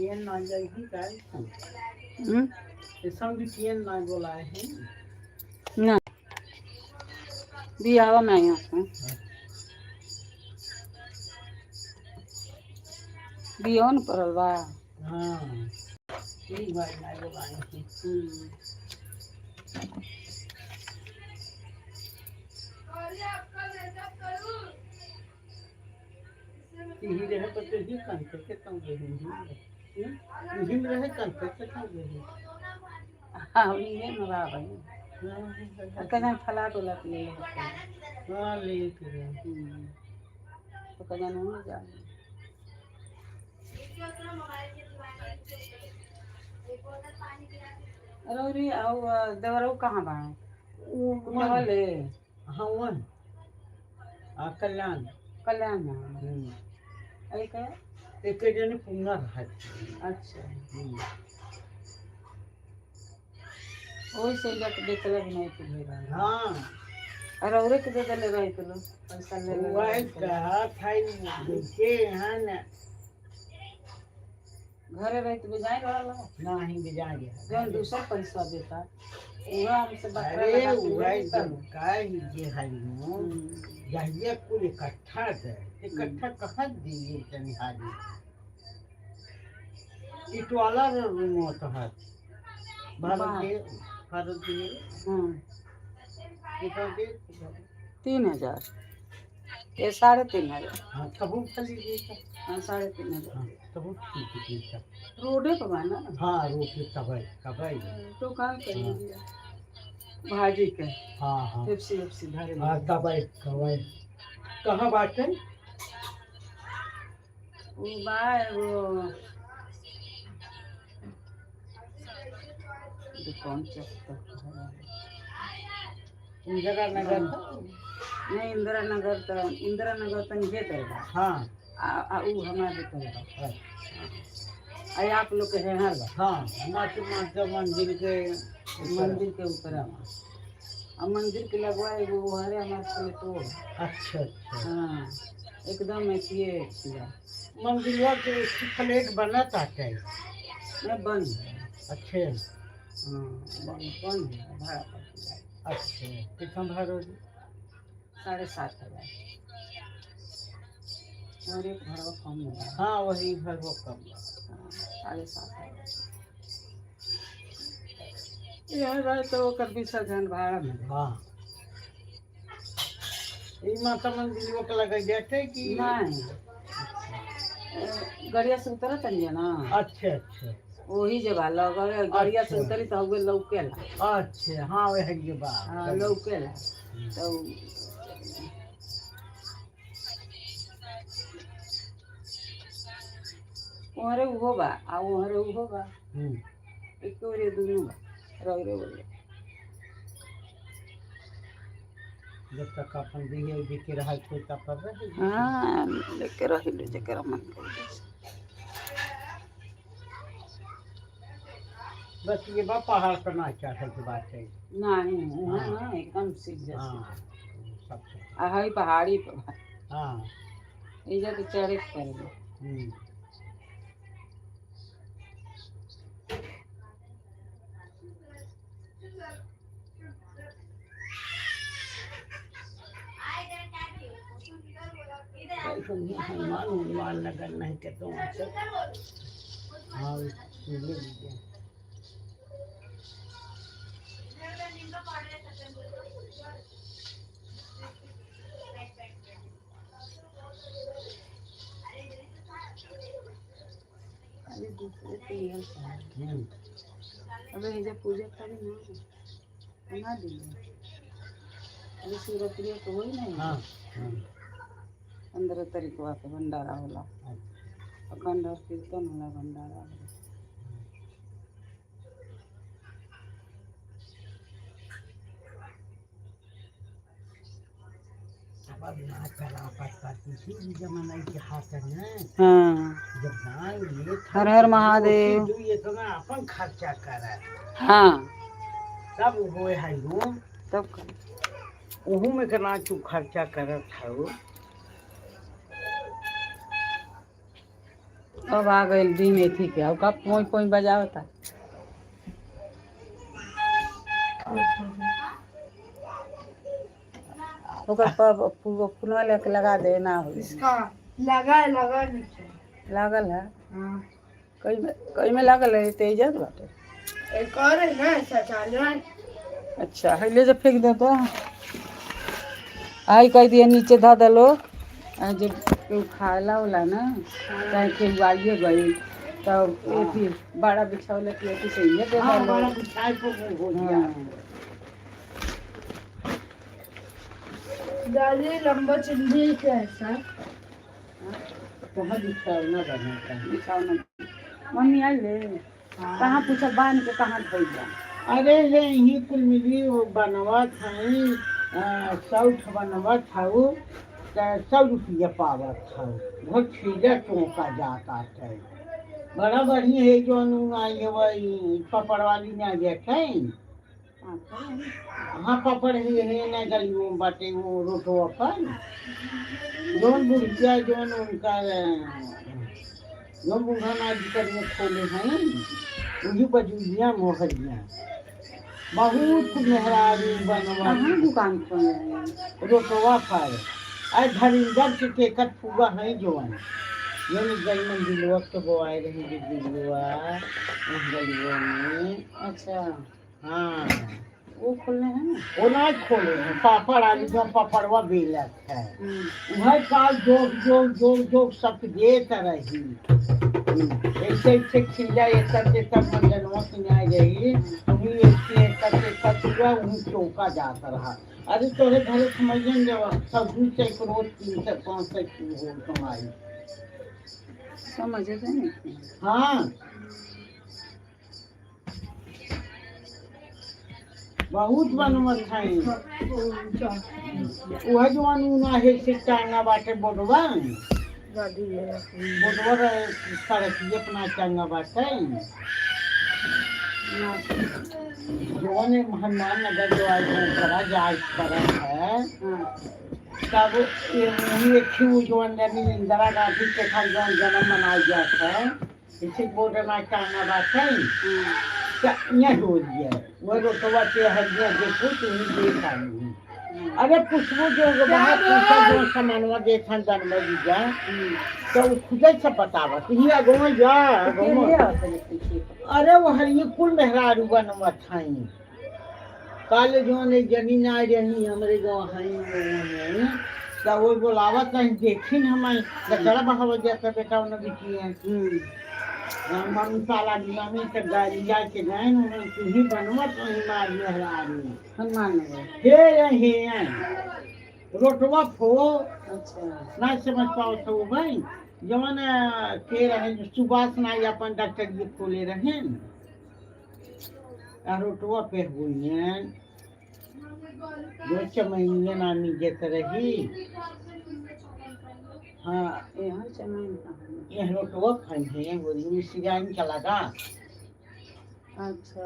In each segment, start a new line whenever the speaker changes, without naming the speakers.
संगीतियन ना जाएगी काय ये संगीतियन ना बोलाए हैं
ना दिया मैं यहाँ बियोन परल बा
हाँ ठीक भाई ना बोलाए हैं यही रहे तो ही कान करके तंग रही हिंद रहे कान करके तंग रही
हाँ ये मरा भाई कहीं फला टोला ले
हाँ ले के
तो कहीं नहीं जा अरे आओ देवरो कहाँ बा कुत्ता ले
हाँ वन कल्याण
कल्याण अरे क्या
एक जने पुंगा रहा
अच्छा वही से जाके देख ले नहीं तो मेरा
हाँ
अरे और के दे ले भाई तो पैसा ले ले
वही का थाई देखे हाँ ना
घरे रह तो जाए वाला
नहीं बेजा गया
जो दूसरा पैसा देता पूरा हमसे बकरा
अरे
लगा
वही सब काय ये हरिनो जहिया कुल इकट्ठा है इकट्ठा कहाँ दिए तनी हाजी इटवाला रूम होता है भारत दिए कितना दे
3000 ये 3500
हाँ तबु खाली देता
हाँ 3500
हाँ तबु ठीक देता
रोडे पर बना
हाँ रोटी कबाई
तो काम कर दिया भाजी के
हाँ हाँ
एफसी धारे
हाँ कबाई कहाँ बात है
वो बाय वो दुकान चक्कर
इंदिरा नगर
नहीं इंदिरा नगर तो नहीं है
हाँ
वो हमारे तो आई आप लोग के है हर
हाँ माता मंदिर के
ऊपर अब मंदिर के लगवाए वो हरे हमारे तो
अच्छा
हाँ एकदम ऐसी
मंदिर के प्लेट बना था
मैं बंद
अच्छे
हाँ बंद है भाड़ा
अच्छा कितना भाड़ा
7,500 और एक भाड़ा कम है
हाँ वही घर वो कम
7,500 यार तो कर 20,000 भाड़ा में
हाँ ये माता मंदिर वो के लगा जाते कि
नहीं गड़िया से उतरा तनिया ना
अच्छा
वही जब लगा गड़िया से उतरी तो हुए लौकेला
अच्छा हाँ वही के बात
हाँ लौकेला तो वहरे उहो बा आ वहरे उहो बा एक और ये दोनों बा रौरे बोले
जब तक अपन दिए देखे रहा कोई तब पर रहे
हाँ लेके रही ले जकर मन कर
बस ये बा पहाड़ पर ना चढ़े की बात है
नहीं ना एकदम सीधा
हाँ सब
आ हई पहाड़ी पर
हाँ
ये जब चढ़े कर
हनुमान नगर नहीं के तो हाँ ले लीजिए
अबे ये पूजा करी ना दी अरे शिवरात्रि तो होई नहीं
हाँ
15 तारीख के भंडारा होला अखंड कीर्तन होला भंडारा होला
अब ना चला पाता किसी भी जमाना के हाथ है ना
हाँ
जब जान ये
हर हर महादेव
जो ये तो मैं अपन खर्चा करा
हाँ
तब होए है नो
तब कर
ओहू में करना तू खर्चा करत है
अब आ गए दिन एथी के अब कब पोई पोई बजावता ओकर फूलवा लेके लगा दे ना हो
इसका लगा नीचे।
लागल है
हाँ
कई में लागल है तेजत बाटे
एक और है ना ऐसा चालू है।
अच्छा है ले जा फेंक दे तो आई कह दिया नीचे धा दलो जब केहू खाला उला ना चाहे केहू आइए गई तब एथी बड़ा बिछावले के एथी से ये दे
हाँ,
दलो
बड़ा बिछाए को हो गया।
दादी लंबा चिंदी कैसा
कहाँ बिछावना बनाता है।
बिछावना मम्मी आई ले कहाँ पूछा बांध के कहाँ धोई जा
अरे हे यही कुल मिली वो बनवा था 100 बनवा था वो 100 रुपया पावा था बहुत छीजा चौका जाता था बड़ा बढ़िया है जो आई है वही पपड़ वाली ना देखा हाँ पपड़ है ना गलियों में बाटे वो रोटो पर जोन बुढ़िया जोन उनका जोन बुढ़ा ना जिकर में खोले हैं वही बजुलिया मोहरिया बहुत मेहरारू बनवा
कहाँ दुकान खोले हैं
रोटवा पर अरे धरिंदर के टेकत फुआ है जोन ये गई मंदिलवा के बोआए रही दिलवा उस गलियों में
अच्छा
हाँ
वो खोलने हैं ना
वो ना खोले हैं पापड़ आलू जो पपड़वा बेलत है वह काल जोग जोग जोग जोग सब देत रही ऐसे ऐसे खिला ये सब मंडलवा की न्याय रही तुम्हें ऐसे पूरा उन चौका जाता रहा अरे तोरे घरे समझन जब सब 2 से 1 रोज 3 से 5 से हो कमाई
समझे थे नहीं
हाँ बहुत बनमत है वह जवान उना है से टांगा बाटे बोडवा
दादी ले
बोडवा सड़की अपना टांगा बाटे जवान हनुमान नगर जो आज करा जाए करा है तब ये क्यों जवान इंदिरा गांधी के खाल जन्म मनाया जाता है इसी बोडना टांगा बाटे यहाँ हो गया वो रोटवा के हड्डियाँ देखो तुम्हें देख आई अरे पुष्पो जो बाहर पूछा जो सामानवा देखा जानवर जी जा तो खुद से बतावा तुम अगो जा अरे वो हरिये कुल मेहरारू बनवा थाई काले जो ने जमीन आ रही हमारे गाँव है तो वो बोलावत नहीं देखी हमारे गड़ा बहाव जाता बेटा उन्हें भी है मसाला दिलामी के गाड़िया के गए उन्हें तुही बनवा तो ही मार मेहरारू
हनुमान
हे रोटवा फो
अच्छा
ना समझ पाओ तो भाई जवन के रहे सुभाष ना अपन डॉक्टर जी खोले रहे रोटवा पे हुई है जो चमैनिया नामी जत रही हाँ
यहाँ चमन
यह रोटवा खाई है वो मिश्रियान का लगा
अच्छा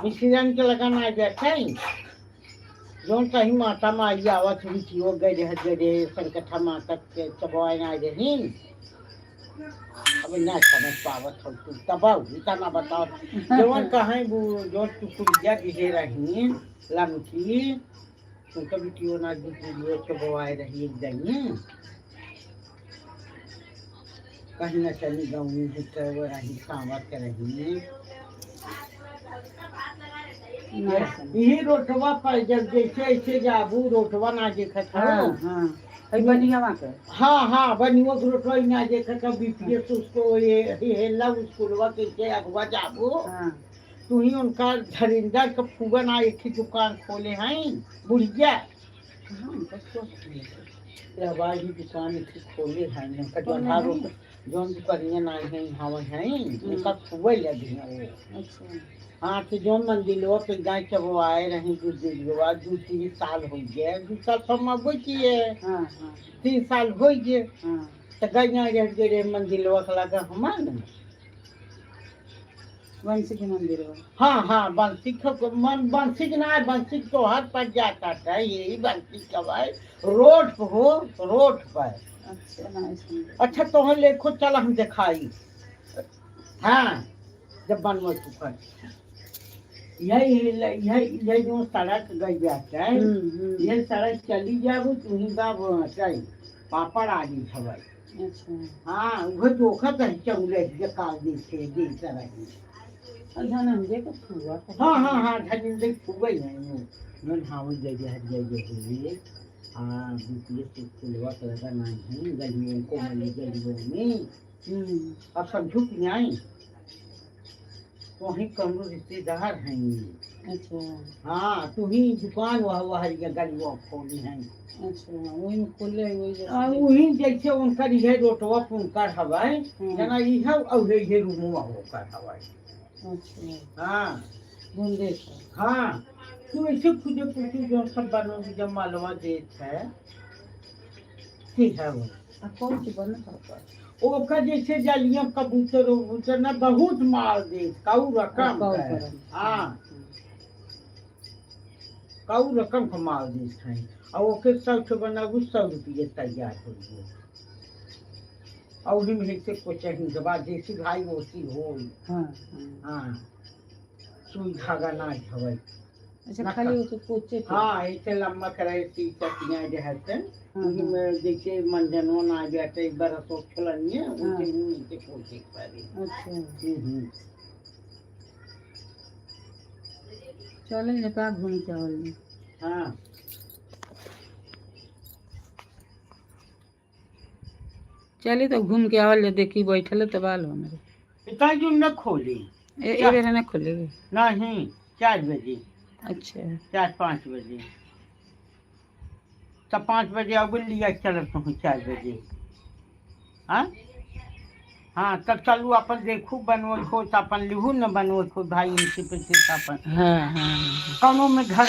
मिश्रियान के लगा ना बैठे जोन कहीं माता माई आवत रुचि हो गए गए संकथा माता के चबवाए ना रही अब ना समझ पावत हो तू तबाह इतना ना बताओ जवन कहीं वो जो टुकुड़िया गिरे रही लमकी उनका बिटियो ना गिरियो चबवाए रही एकदम कहीं न चली गाँव में भीतर वो रही सावत कर रही यही रोटवा पर जब जैसे ऐसे जाबू रोटवा ना देखा था हाँ हाँ बनियो रोटवा ना देखा था बीपीएस उसको ये लव स्कूलवा कैसे अगवा जाबू तू ही उनका धरिंदर का फुगा ना एक ही दुकान खोले हैं बुढ़िया आवाज दुकान खोले हैं उनका जो जोन दुकानिया ना है हवा है उनका फुगा लगी है हाँ तो जो मंदिलों पे गाय के वो आए रहे 2-3 साल हो गए 2 साल हम अब किए 3 साल हो गए तो गाय रह गए मंदिलों का लगा हमारे
बंसी के मंदिर
हाँ हाँ बंसी मन बंसी ना बंसी तो हर पर जाता था यही बंसी कब है रोड पर हो रोड पर अच्छा तो हम लेखो चल हम दिखाई हाँ जब बनवा चुका यही जो सड़क गई जाता है ये सड़क चली जाबू तुम्हें बाब चल पापड़ आदि खबर
अच्छा
हाँ वो धोखा कर चौले के काल देखे दे तरह
धनंजय का हुआ
हाँ धनंजय फूबई है मन हाँ वो जगह हर जगह हुई हाँ बीपीए से खुलवा करता नहीं गलियों को मिली गलियों में अब समझो कि नहीं तो वहीं कमरो रिश्तेदार हैं
अच्छा
हाँ तू ही दुकान वह गलियों खोली हैं
अच्छा वही में खोले
वही जैसे उनका ये रोटवा पुनकर हवाई जना यह और ये रूमवा होकर हवाई
अच्छा
हाँ
बुंदे
हाँ तू ऐसे खुदे पुटी जो सब बनो जब मालवा देत है ठीक है वो
कौन सी बना पापा
ओका जैसे जलियां कबूतर उबूतर ना बहुत माल दे काऊ रकम हाँ काऊ रकम का माल दे है और ओके सब बनाबू 100 रुपये तैयार हो गए और हिम से को चाहिए जब जैसी भाई वैसी हो हाँ सुई धागा ना हवाई
अच्छा खाली वो पोचे
हाँ ऐसे लम्बा करे सी चटियां रहते में जैसे मंजनो ना जाते एक बार तो खिलानी है उनके नीचे पोचे पारी
अच्छा चले जका घूम चावल
हाँ
चली तो घूम के आवल देखी बैठल तो बाल हमारे
इतना जो न खोली
ए बेरा ना खोलेगी
नहीं 4 बजे
अच्छा
4-5 बजे तब 5 बजे अब लिया चलत हूँ 4 बजे हाँ तब चलू अपन देखू बनवल हो तो अपन लिहू न बनवल हो भाई इनसे पीछे अपन
हाँ
कौनों में घर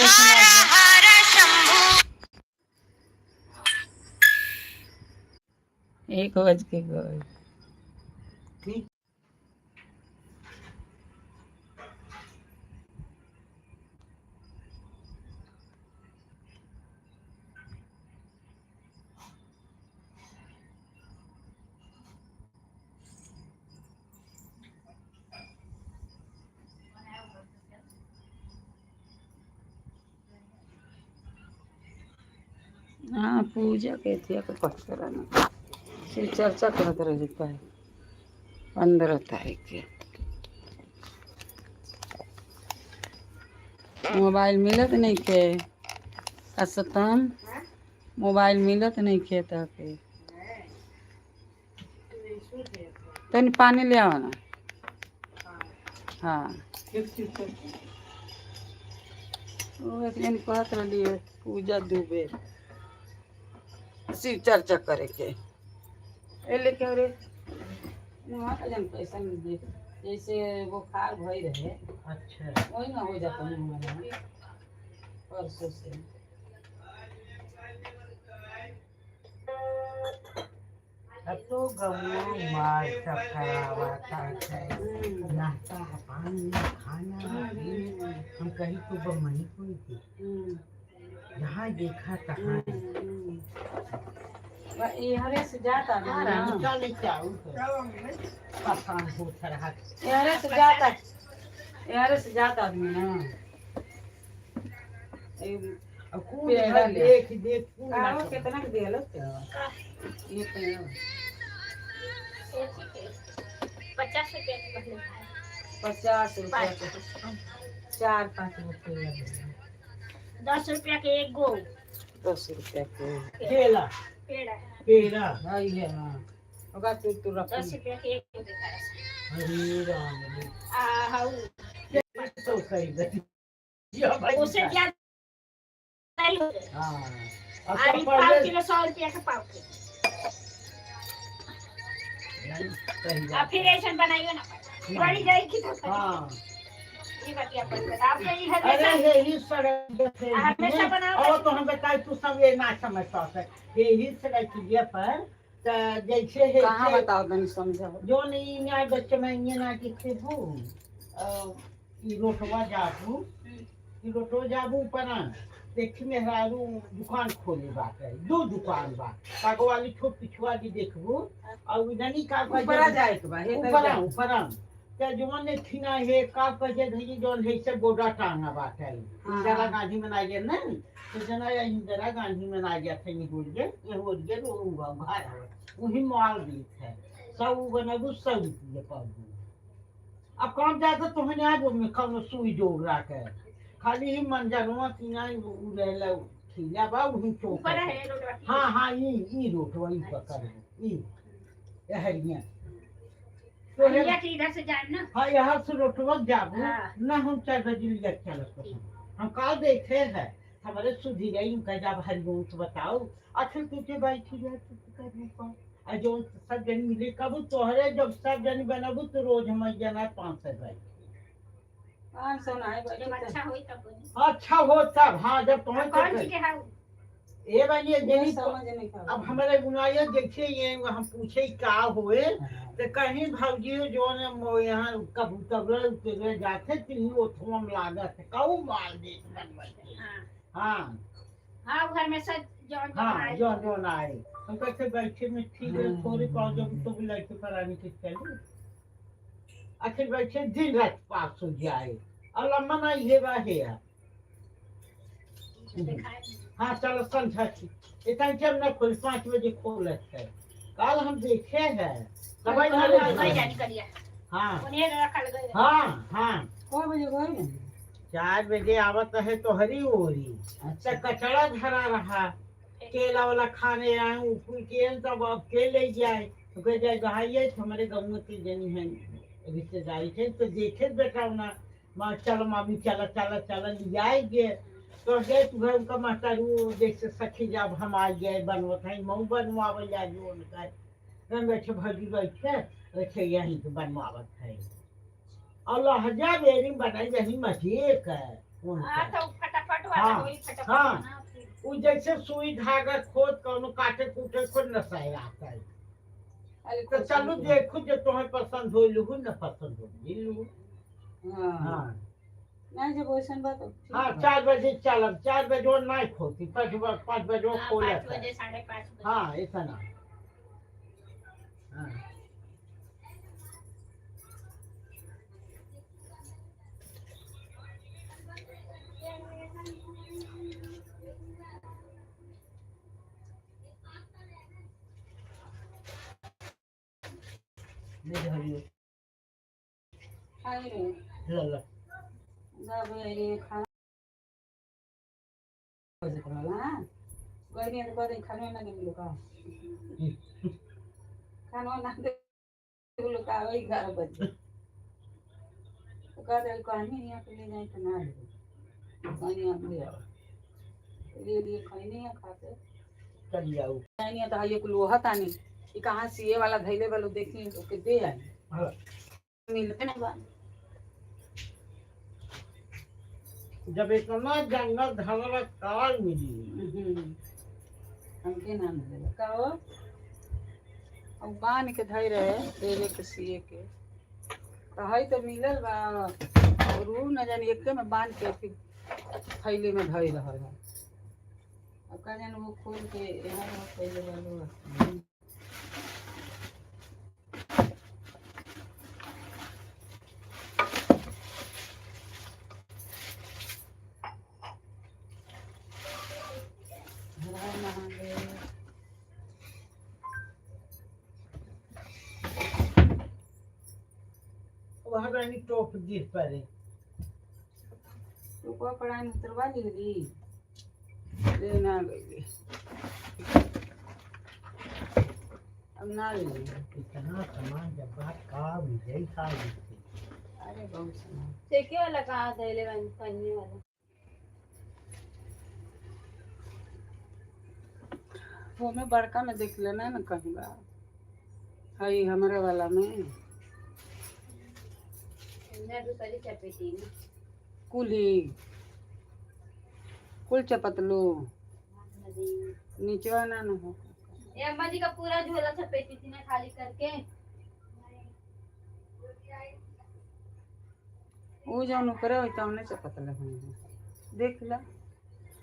एक बज के गए
ठीक
हाँ पूजा के थी पट कराना फिर चर्चा करते रह पाए 15 तारीख के मोबाइल मिलत नहीं के असतम मोबाइल मिलत नहीं के ताके तनी पानी ले आओ ना हाँ वो एक दिन कहत रही पूजा दुबे शिव चर्चा करे के ए लेके रे वहाँ का जन पैसा मिल दे जैसे बुखार भई रहे
अच्छा
वही ना हो जाता है हमारा परसों से
अब तो गऊ मार सब खराब आता है नाश्ता पानी खाना हम कहीं तो बमही कोई थी जहाँ देखा तहाँ
हरे से जाता
चले चाऊ परेशान हो रहा
हरे से जाता आदमी ना
देख
कितना के दिया ये
50 रुपया
50 रुपया 4-5 रुपया
10 रुपया के एक गो
10 रुपया के
केला पेड़ा
हाँ ये हाँ होगा तू रख
10 रुपया के एक गो देता है
अरे राम
हाउ
तो सही
उसे क्या नहीं होते
हाँ
अरे 5 किलो 100 रुपया का पाव के अब फिर ऐसा बनाइए ना बड़ी जाएगी तो
हाँ
ये बात आप बता आप यही है
अरे यही सड़क
हमेशा बनाओ
और तो हम बताए तू सब ये ना समझ पाता यही सड़क चीज़ पर जैसे है
कहाँ बताओ तनी समझा
जो नहीं न्याय बच्चे में ये ना किसे भू ये रोटवा जाबू पर देखी मेहरारू दुकान खोले बात है, दो दुकान बा कागो वाली छोट पिछुआ जी देखबू और इधनी का
ऊपर जाए के बा
ऊपर ते जोन ने थिना हे का कजे धई जोन हे से गोडा टांगा बात है इंदिरा गांधी में आगे ना तो जना या इंदिरा गांधी में आ गया थे नहीं हो गए वो हुआ घर वही माल दी है सब बनबू सब ये पाबू अब कौन जाता तुम्हें आज में कौन सुई जोग रख है खाली ही मंजरवा तीना उड़ेला खिला बा वही चौक
ऊपर है रोड
हाँ हाँ ई रोट वही पकड़ ई यहरिया तो
ये कि इधर से जाए ना
हाँ यहाँ से रोटवा जाबू
हाँ।
ना हम 4 बजे ले चलते हम कल देखे हैं हमारे सुधी गई उनका जब हरिओम से बताओ आखिर तुझे बैठी है तो करने को और जो सब जन मिले कब तोहरे जब सब जन बनबू तो रोज हम जना 500 भाई
500 ना है
जब अच्छा होई तब
अच्छा हो तब हाँ जब
कौन
पहुंच
सी के है
ये बनिए जनी
समझ नहीं था
अब हमारे गुनाया देखे ये हम पूछे क्या हुए तो कहीं भौजी जो ने यहाँ कबूतर उतरे जाते तिनी ओठम लागत कऊ माल दे बनवाई हाँ
हाँ घर में सब जौन
हाँ जो आए हम कैसे बैठे में ठीक है थोड़ी पाँच जब तो बुलाई के कराने के चले आखिर बैठे दिन रात पास हो जाए और लम्बा ना ये बाहे हाँ चलो संध्या की इतना जब न खोल 5 बजे खोलत है कल हम देखे हैं दवाई
भाई जानी करिया
हाँ
उन्हें रखल गए
हाँ हाँ
को बजे गए
4 बजे आवत है तो हरी ओरी अच्छा कचड़ा धरा रहा केला वाला खाने आए ऊपर के तब अब के ले जाए तो कह जाए गहाइए हमारे गाँव की जनी है रिश्तेदारी थे तो देखे बेटा ना माँ चलो मामी चला चला चला ले आएंगे तो गए तुम्हें उनका मास्टर जैसे सखी जब हम आ गए बनवत है मऊ बनवावल जा जो उनका रंग बैठे भगी बैठे रखे यहीं के बनवावत है और लहजा बेरी बनाई यही मजे का
हां तो फटाफट वाला
हाँ,
होई फटाफट
हाँ।
बना फिर।
वो जैसे सुई धागा खोद कौन काटे कूटे खुद न सही आता है तो चलो देखो जो तुम्हें पसंद हो लू न पसंद हो लू
हां
हाँ
नहीं जब वैसन बात
हाँ 4 बजे चलब 4 बजे वो नहीं खोती 5 बजे वो
हाँ,
खोले
5 बजे 5:30 बजे
हाँ ऐसा ना हाँ ले हरियो
खाई रे
ल
जब ये खाना हो जाता है ना कोई नहीं तो बाद खाने ना मिलो का खाना ना मिलो का वही 11 बजे तो कह दे कहानी यहाँ पे ले जाए तो ना कहानी आप ले आओ ये खाई नहीं है खाते
चल जाओ
नहीं तो ये लोहा तानी ये कहाँ सीए वाला धैले वाला देखी तो के दे आई
हाँ
मिलते ना बा
जब इतना जंगल धरल काल मिली
हमके ना मिलेगा का हो अब बांध के धई रहे देवे के सीए के कहे तो मिलल बा और ऊ न जानी एक में बांध के फिर थैली में धई रहल है अब का जान वो खोल के यहाँ पहले वालो
वहाँ रानी टोप गिर पड़े
तो को पढ़ाई में उतरवा ली लेना गई अब ना ले
इतना सामान जब बात का विजय का
अरे बहुत सामान
सेके वाला कहाँ धैले बन पन्नी वाला
वो में बड़का में देख लेना ना कहीं बा हई हमारे वाला में
मैं दूसरी चपेटी में
कुली कुल चपतलो नीचवा ना न हो
ये अम्मा जी का पूरा झोला चपेटी थी ना खाली करके
वो जौन ऊपर है तौने चपतले हैं देख ला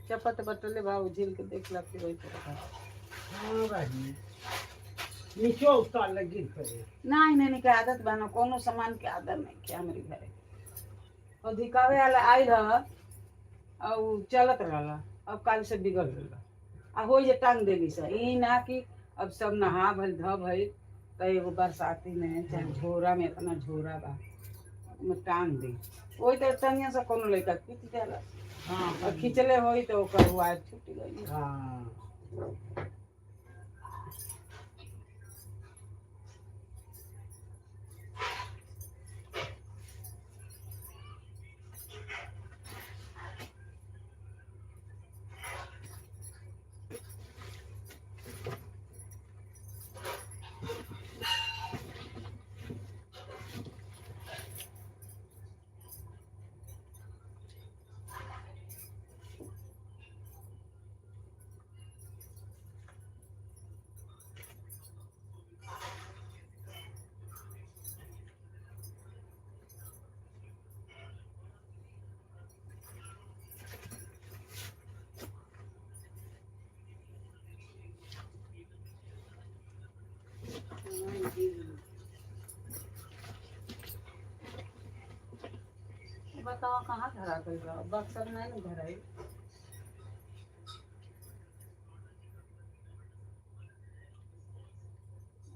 चपत बटले बाबू झील के देख ला फिर वही तरह
हाँ भाई नीचे उतार लगी करे
नहीं नहीं के आदत बनो कोनो सामान के आदत नहीं क्या हमारे घरे और दिखावे वाला आई रहा और चलत रहला अब काल से बिगड़ गया आ हो जे टांग देली सा ई ना कि अब सब नहा भइल ध भइल तो एगो बरसाती में चाहे झोरा में इतना झोरा बा में टांग दी वही तो टंगिया से कोनो लड़का खींच जाला
हाँ
और खींचले होई तो ओकर वायर छूट गई
हाँ
बताओ कहाँ धरा गई बा बक्सर नहीं ना धराई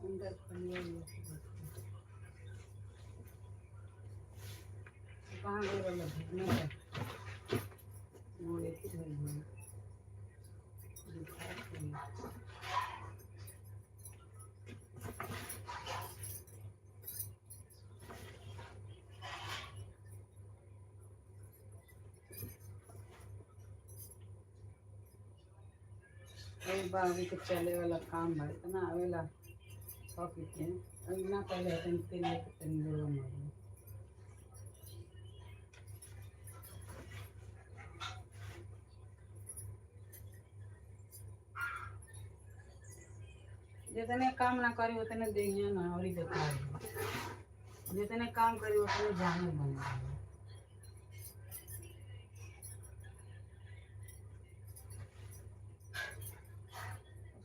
अंदर खलिया कहाँ गई वाला नहीं वो एक ही धरी हुई बाबू के चले वाला काम है इतना आवेला सब के ना पहले है तेल लेके तनी देवा मारो जितने काम ना करी उतने देहिया ना और ही देखा जितने काम करी उतने जाने बने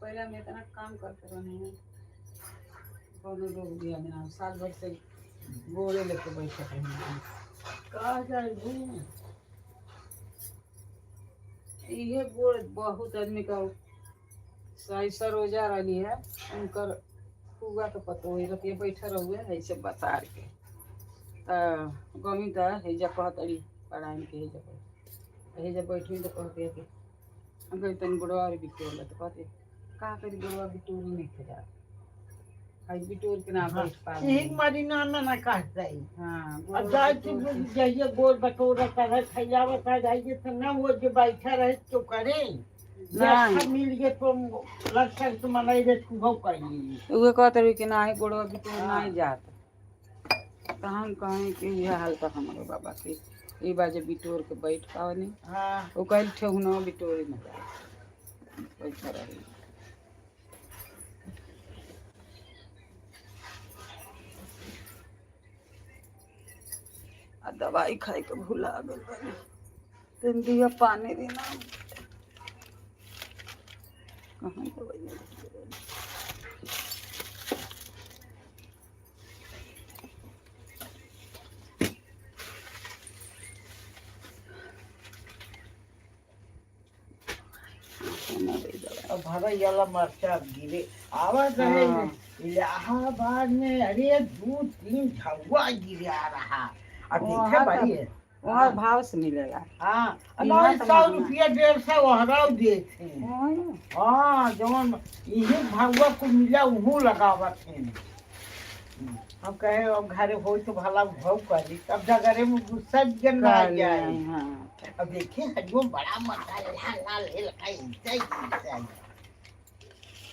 पहले हम इतना काम करते रहे कोनो रोक दिया ना साल भर से गोरे लेके बैठे रहे
कहा जाए
ये गोड़ बहुत आदमी का सही सरोजा रही है उनकर फुआ के पतो हुई रखिए बैठे रहुए ऐसे बसार के गमी तो हेजा कहतरी पढ़ाई के हेजा बैठी तो कहते कि अगर तन बुढ़वा भी बिटोर तो कहते का करी बुढ़वा बिटोर नहीं खजा आई बिटोर के ना बैठ पा
एक मारी नाना ना कहता है
हाँ
अब जाए तो जाइए गोल बटोरा तरह खैयावत आ जाइए तो ना वो जो बैठा रहे तो करे
नहीं
मिल गए तो लगता है तुम अलग सुबह करिए
उहे कहते कि ना ही बुढ़वा बिटोर नहीं जात तो हम कहें कि यह हाल तो हमारे बाबा के ये बाजे बिटोर के बैठ पाओ नहीं
हाँ
वो कल ठेहुना बिटोर में जाए बैठा रही आ दवाई खाई के भूला गल बानी तन दिया पानी देना कहाँ दवाई
अब भरा वाला मरचा गिरे आवाज रहे
हाँ।
इलाहाबाद में अरे 2-3 झगुआ गिरे आ रहा अब
वहाँ
देखे
का-
बड़ी है
वहाँ भाव से मिलेगा
हाँ
यहाँ तो
100
महंगा।
रुपया 150 वहराव देते हाँ जवन यही भगवा को मिला वहू लगावत है हम कहे अब घरे हो तो भला भाव करी तब जगरे में गुस्सा जन आ जाए
हाँ
अब देखिए हजो बड़ा मरचा लाल लाल है लगाई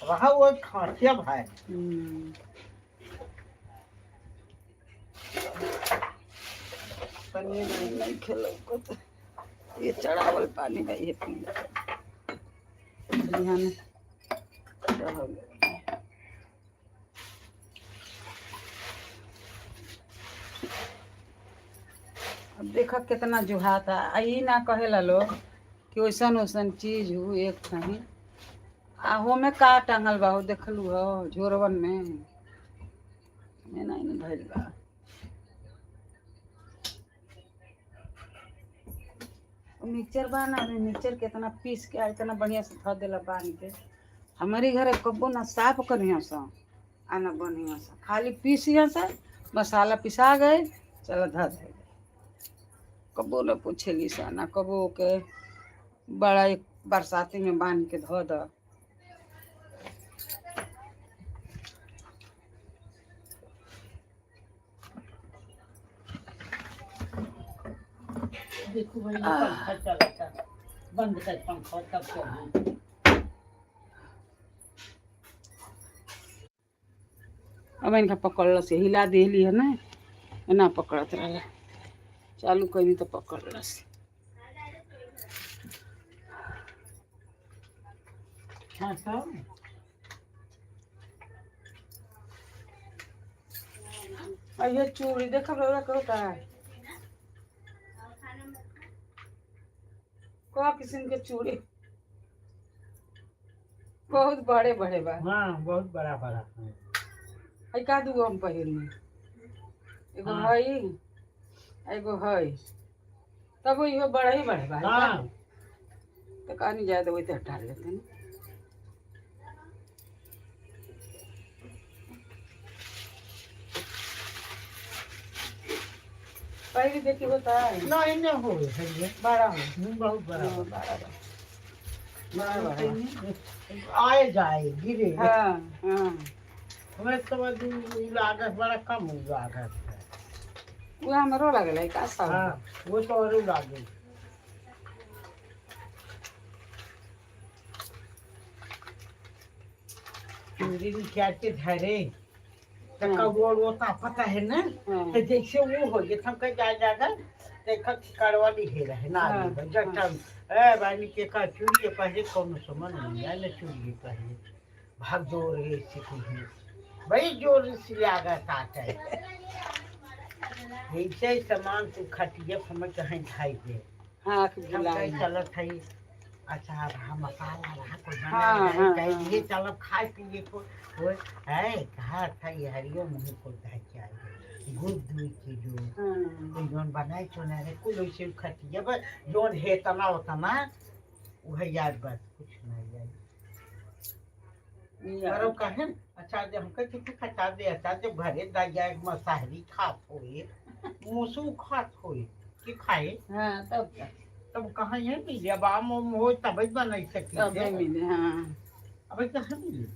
रहा वो खांसिया भाई
पनीर नहीं खेलो को तो ये चढ़ावल पानी में ये पी बिहान रह गए। अब देखा कितना जुहाता आई ना कहेला लोग कि वैसन वैसन चीज हो एक कहीं आ हो में का टांगल बा हो देखलू हो झोरवन में नहीं न धइल बा। मिक्सचर बा ना मिक्सचर के इतना पीस के इतना बढ़िया से धो देला बांध के हमारे घरे कब्बो ना साफ करिया सा आ ना बढ़िया सा खाली पीसिया सा मसाला पिसा गए चलो धो दे कब्बो न पूछेली सा ना कब्बो के बड़ा एक बरसाती में बांध के धो द।
देखो भाई पंखा चलता बंद कर पंखा तब चल।
अब इनका पकड़ से हिला देली है ना ना पकड़त रहे चालू करी तो पकड़ से।
हाँ सब
ये चूड़ी देखा लोला कहो का को किस्म के चूड़ी बहुत बड़े बड़े बा।
हाँ बहुत बड़ा बड़ा
है का दूगो हम पहिरनी एगो
हाँ।
है एगो है तब इहो बड़ा ही बड़े बा।
हाँ
तो कहानी जाए तो वही हटा लेते हैं। पहले देखी होता है
नहीं नहीं हो है
बड़ा हो
बहुत बड़ा
बड़ा
आए जाए गिरे।
हाँ हाँ
हमें तो लागत बड़ा कम लागत है।
वो हमरो लगल का सब।
हाँ वो तो और लागे चूड़ी भी क्या के धरे तो कबोड़ वो तो पता है ना तो जैसे वो हो गए हम कहीं जा जाकर देखा कड़वा ली रहे ना जटम ए बानी के का चूड़ी पहले कौन समझ नहीं आया ना चूड़ी पहले भाग जोर गए सीखी भाई जोर से आगा आता है ऐसे सामान तू खटिया समझ कहीं खाई दे।
हाँ
हम कहीं चलत है अचार हम मसाला रहा को
हाँ,
बना
हाँ,
कहीं
हाँ।
ये चलो खाए पिए को वो है कहा था ये हरियो मुंह को ढाचा गुड़ दूध की जो कोई जोन बनाए चुना रे कुल ऐसे खटिया बस जोन है तना उतना वो है याद बस कुछ नहीं याद करो कहे अच्छा जब हमके किसी खचा दे अच्छा जब घरे दा जाए मसाहरी खात होए मूसू खात होए कि खाए
हाँ तब
तब कहाँ ये मिले अब आम उम हो तब बना सकती
तब नहीं मिले। हाँ
अब कहाँ मिले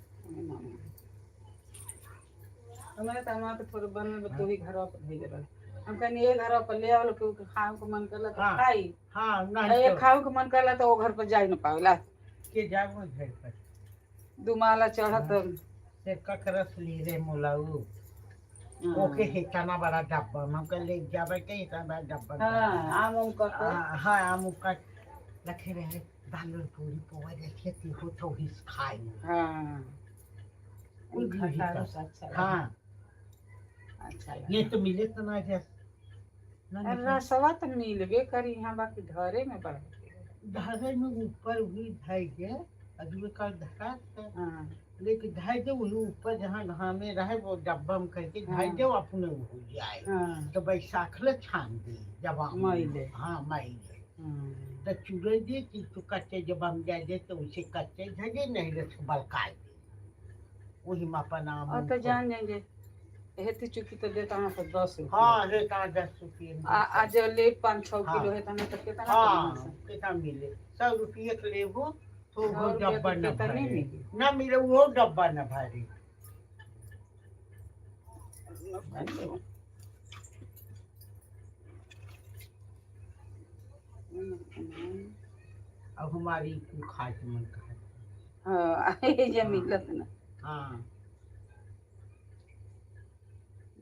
हमारे तो हमारे तो थोड़े बन में तो ही घर पर भेज रहे हम कहीं ये घर पर ले आओ क्योंकि खाओ को मन करला तो
हाँ।
खाई
हाँ
ये
नहीं
खाओ को मन करला तो वो घर पर जा न पावेला
के जाओ घर पर
दुमाला चढ़त
से ककरस ली रे मुलाऊ ओके हिताना बड़ा डब्बा हम कल ले जावे के इतना बड़ा डब्बा
हाँ आम का
हाँ आम का रखे रहे दाल पूरी पोवा रखे ती हो तो हिस खाए
हाँ
उन
खट्टा रस अच्छा लगा।
हाँ
अच्छा
ये तो मिले तो ना जैसे
रसवा तो मिलबे करी यहाँ बाकी घरे में बढ़
धागे में ऊपर भी धाई के अजूबे का धरा
हाँ
लेकिन धाई दे वही ऊपर जहाँ घामे रहे वो डब्बा में करके धाई दे अपने वो हो जाए
हाँ
तो बैसाख ले छान दे जब
मैले।
हाँ मैले तो चूड़े दे कि तू कच्चे जब हम जाए दे तो उसे कच्चे झगे नहीं रहे बलकाए दे वही में अपना
और तो जान जाएंगे हेती चुकी तो देता हूँ पर 10 रुपये
हाँ रेता 10 रुपये
आज ले 5-6
हाँ।
किलो है तो तो कितना
हाँ
पड़ेगा?
कितना मिले 100 रुपये के लेबो तो
100
वो
रुपया
डब्बा
के
न
कितना नहीं
भरे
मिली?
ना मिले वो डब्बा न भरे अब हमारी को खाट मन का
हाँ ये मिलत ना
हाँ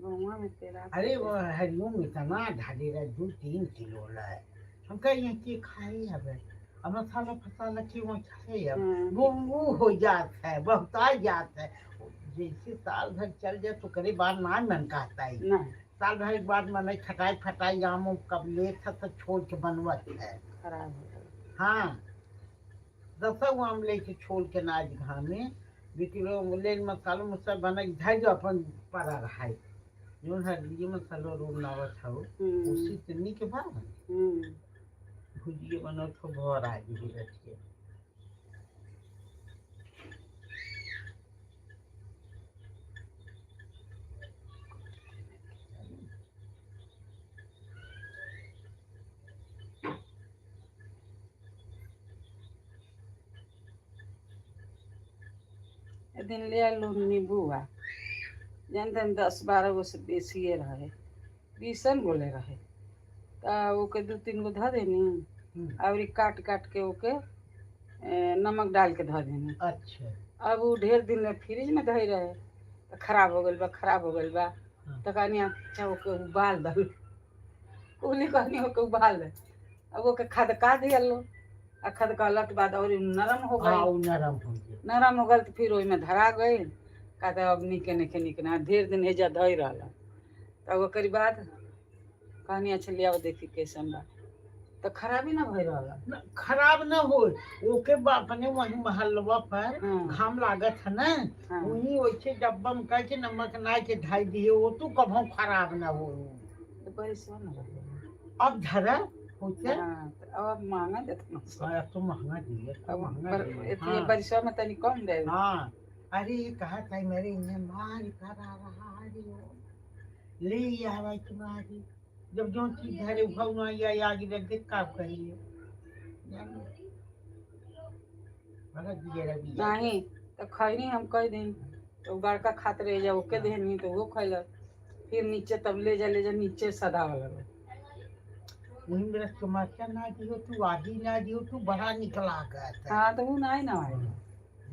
गौवा में तेरा
अरे वो हरिओम इतना ढाली रहा 2-3 किलो ला है हम कहीं के खाए अब मसाला फसाला की वो खाए अब वो हो जाता है बहुत आ जाता है जैसे साल भर चल जाए तो करे बार ना मन कहता है
ना
साल भर एक बाद मन खटाई फटाई आम कब ले था तो छोड़ के बनवत है
खराब हो गया
हाँ 10 आम लेके छोड़ के नाच घामे बिकलो ले मसालो मसाला बना के धाई जो अपन पड़ा रहा है जोन हल्दी मसालो रो नावत हो उसी तनी के बाद भुजिए बनो तो भर आ गई रखिए
ए दिन ले आलो नींबूआ जानते 10-12 गो से बेसिए रहे 20 बोले रहे ओके 2-3 गो धो देनी और काट काट के ओके नमक डाल के धो देनी।
अच्छा
अब वो ढेर दिन में फ्रिज में धोई रहे तो खराब हो गल बा तो कहनी अच्छा ओके उबाल दल कुली कहनी ओके उबाल दे अब ओके खदका दिलो आ खदकला के बाद और नरम हो गई नरम हो गल तो फिर ओहिमे धरा गई कहते अब निके निके ना ढेर दिन हेजा धोई रहा तब ओकर बाद कहनी अच्छा ले आओ देखी कैसन बा तो खराबी ना भई रहा
खराब ना हो ओके अपने वही महलवा पर घाम लागत है ना वही वैसे डब्बा में कह के नमक ना के ढाई दिए वो तो कभो खराब ना हो
तो परेशान रहे
अब धरा होते
अब महंगा देते
तो महंगा दिए
इतनी परिश्रम में तनी कम दे
हाँ अरे ये कहा था मेरे इन्हें मार करा रहा ले आवा तुम्हारी जब जो चीज धरे भगवान या आगे रख दे काम करिए
नहीं तो खैनी हम कह दी तो बड़का खात रह जा ओके देनी तो वो खैल फिर नीचे तब ले जा नीचे सदा वाला
वही मेरा समस्या ना दियो तू आधी ना दियो तू बड़ा निकला गया
हाँ तो वो नहीं ना आएगा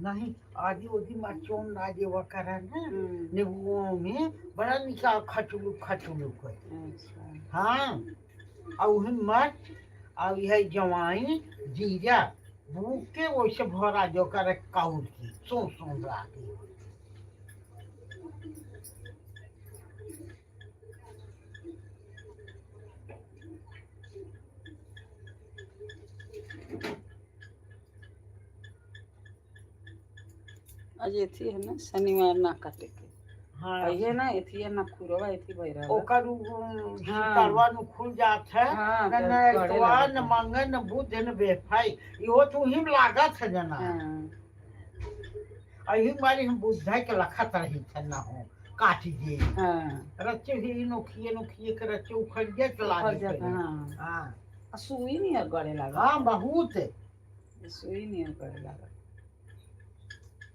नहीं आधी ओधी मचों ना देवा करा ना नींबुओं में बड़ा निकाल खचलू कर हाँ और वही मर्च और यह जवाइन जीरा भूख के वैसे भरा जो कर काउर की सो राखी
आज एथी है ना शनिवार ना काटे के हाँ ये ना एथी है ना खुरवा एथी भई रहा
ओकर शिकारवा नु खुल जात है न एतवा न मंगन न बुध न बेफाई इहो तू हिम लागत है जना अही मारी हम बुद्धा के लखत रही था ना हो काटी दे रच्चे ही नोखिए के रच्चे उखड़ गए चला दे हां
सुई नहीं गड़े लगा
हां बहुत
सुई नहीं गड़े लगा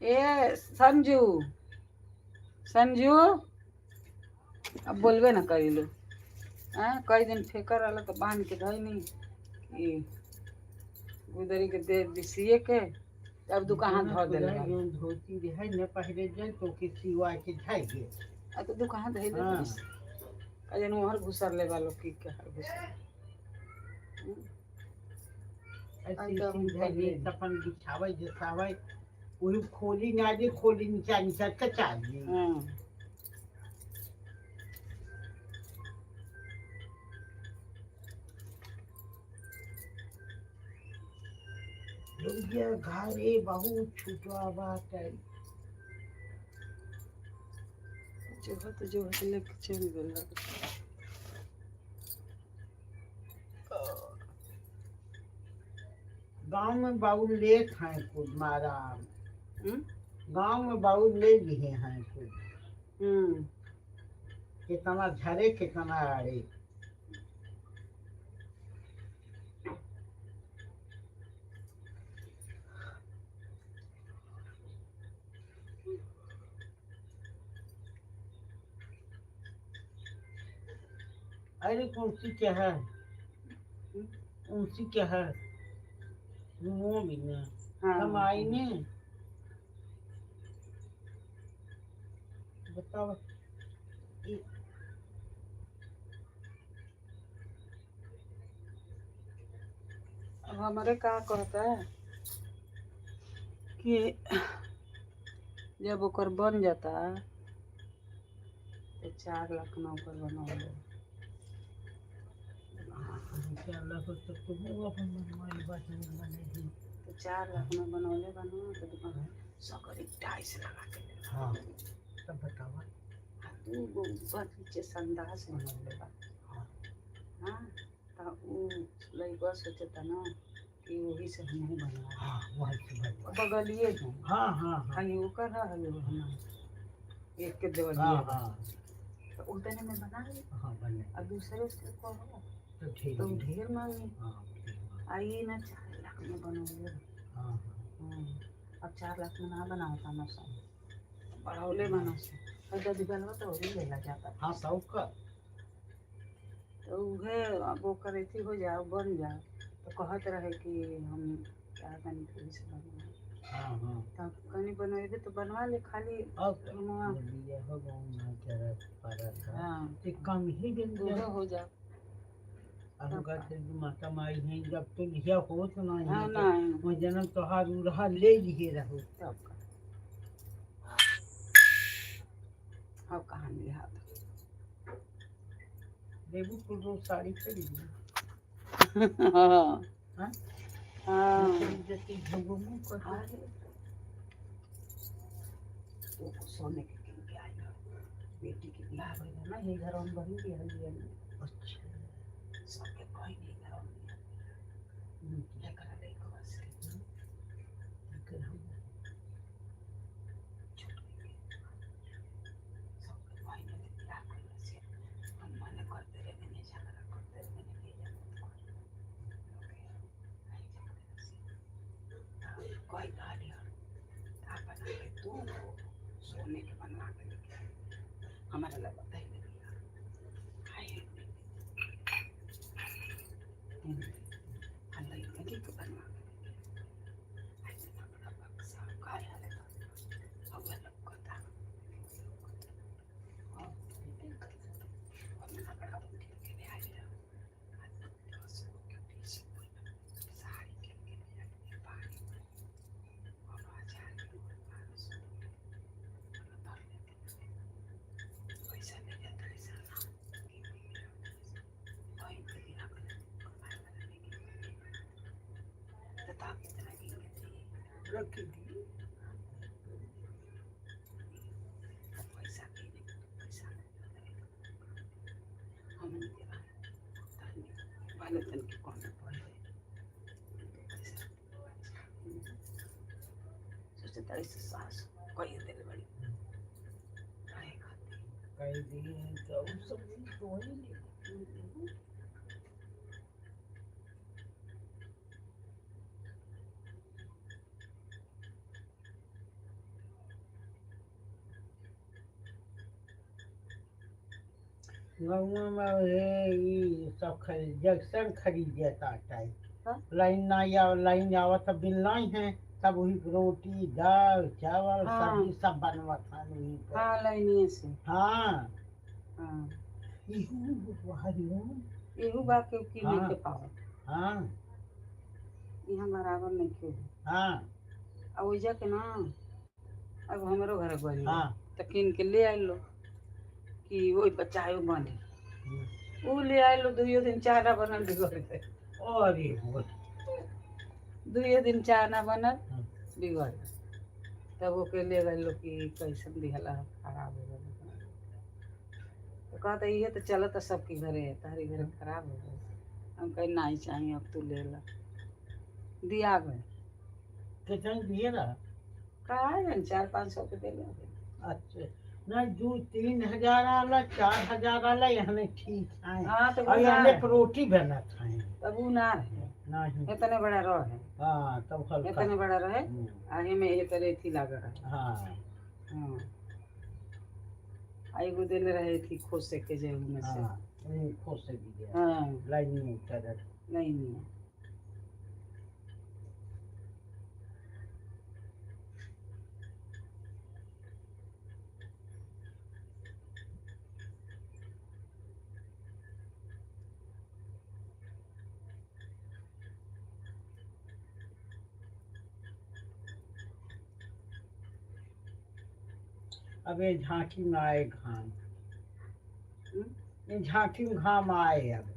ए संजू अब बोलबे ना करी लो कई दिन फेंकर रहा तो बांध के धोई नहीं कि गुदरी के दे दिसिए के अब दुकान धो दे
धोती है न पहले जाए तो के सिवा के धाई दे
तो दुकान धो दे कजन हर घुसर ले वालो की के हर घुसर
ऐसे अपन बिछावे जसावे वही खोली ना दे खोली नीचा कचा दे ये घरे बहुत छुटवा बात है
जो लेके चल गया
गांव में बाबू ले खाए खुद मारा गांव में बाबू ले लिए हैं खुद कितना झरे कितना आड़े अरे कौन सी क्या है उनसी क्या है वो भी ना हम आई ने बताओ
अब हमारे क्या कहता है कि जब ओकर बन जाता तो 4 लाख ना ओकर बनाओ
चला तो तुम अपन मनमानी बात नहीं बनेगी।
तो 4 लाख में बनौले बनो तो दुकान सकरी टाइस लगा के दे।
हाँ तब बतावा।
तू ऊपर नीचे संदास बनौले बा। हाँ तो वो लड़का सोचता ना कि वही से हम नहीं बनवा।
हाँ वही से बनवा।
बगलिए में।
हाँ हाँ हाँ।
खाली वो कर रहा है वो हम एक के देवल
हाँ हाँ।
तो उतने में बना ले।
हाँ बने।
और दूसरे से को हो
तो ठीक
तो
है।
ढेर मांगी।
हाँ
आइए ना 4 लाख में बनौले।
हाँ
अब 4 लाख में ना बनाता ना सब बढ़ौले बना से और जब दिखलवा तो वही लेला जाता।
हाँ सब का
तो उहे अब वो करे थी हो जाओ बन जाओ तो कहत रहे कि हम क्या बनी फिर से बनवा।
हाँ हाँ।
तब कहीं बनवेबे तो बनवा ले खाली
अब
बनवा।
ये हो गया ना तेरा पारा था।
हाँ
एक काम ही दिन
उहे हो जाओ।
अनुगा से माता माई हैं जब तो लिया हो तो ना
हाँ
है
ना
वो जन्म तोहार रहा ले लिए रहो।
तब का अब कहाँ लिया था।
देवू को दो साड़ी खरीदी।
हाँ
हाँ
हाँ
जैसे झुगमू को
वो सोने के किन के आई ना बेटी की बियाह भइल ना ये घर में बनी भी है ये
अच्छा
सबके कोई नहीं घर में लेकर ले को बस
लेकिन हम
छूट गई सबके कोई नहीं बियाह भइल से हम मन करते रहे मैंने झगड़ा करते रहे मैंने ले जा कोई गाड़ी अपन के तू सोने के बनवा के लेके हमारे लगा बताई दे अल्लाह ये के बनवा ऐसे ना बड़ा बक्सा काय हाले तो अब लोग को था और ना बड़ा बुद्धि के ले आया तो सो के पीछे सारी के ले पानी और आजा पैसा ले जाता है सारा कोई भी ना बता कितना की
रख दी
पैसा की पैसा हम नहीं वाले तन के कौन पड़े सोचते तारी से सास कोई दिल बड़ी आए खाती
कई दिन तो सब तो ही नहीं। गाँव में ये सब खरीद जैक्सन खरीद जाता है।
हाँ?
लाइन लाइन आवत बिल नहीं है सब वही रोटी दाल चावल
हाँ।
सब्जी सब बनवा था वही पर।
हाँ लाइनिए से
हाँ
हाँ
हरिओम
एहू बात के की नहीं के पाओ
हाँ
यहाँ बराबर नहीं के
हाँ
अब ओइजा के ना अब हमरो घर गई
हाँ
तो किन के ले आइल लो कि वही बच्चा है वो बने वो ले आइल लो 2 दिन चाह ना बनल बिगड़ गए
अरे वो
2 दिन चाह ना बनल
हाँ।
बिगड़ गए तब वो के ले गए लो कि कैसन दिहला खराब हो गए तो कहता ये तो चलता सबके घरे है तारी घरे खराब हो गए हम कहीं नहीं चाहिए अब तू ले ला दिया गए
कितने दिए ना
कहा है 400-500 के दे ले
अच्छा नहीं 2-3 हजार आला 4 हजार आला यहाँ ठीक है।
हाँ तो
और
वो ना
यहाँ
रहे।
रोटी बना था
तब वो ना रहे
नहीं
इतने बड़ा रहे
हाँ तब हल्का
इतने बड़ा रहे आगे में ये तरह थी लग रहा
हाँ
हाँ आई को दिल रहे थी खुश से के जेब में से
हाँ खुश से भी गया
हाँ
लाइन में तरह
नहीं
अब ये झांकी में आए घाम ये झांकी में घाम आए अब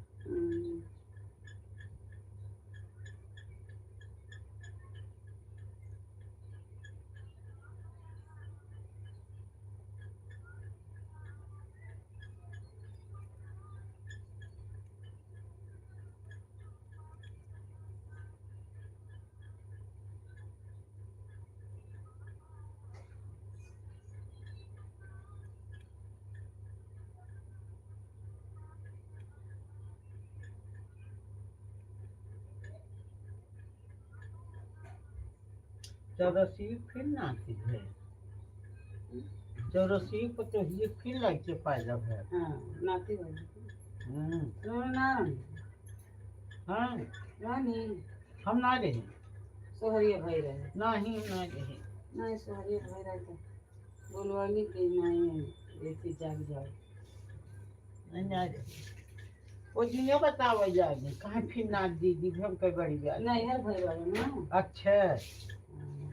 चौरसी फिर नाती है चौरसी को तो ये फिर लग के पायदा है
हाँ नाती वाली
हम्म
ना
हाँ
रानी
हम ना रहे
सोहरिया भाई रहे
नहीं ना रहे
नहीं सोहरिया भाई रहे तो बोलवाली के नहीं ऐसी जाग जाओ
नहीं ना रहे वो जिन्हें बताओ जाने कहाँ फिर ना दीदी हम कई बड़ी जाए
नहीं है भाई वाला ना
अच्छा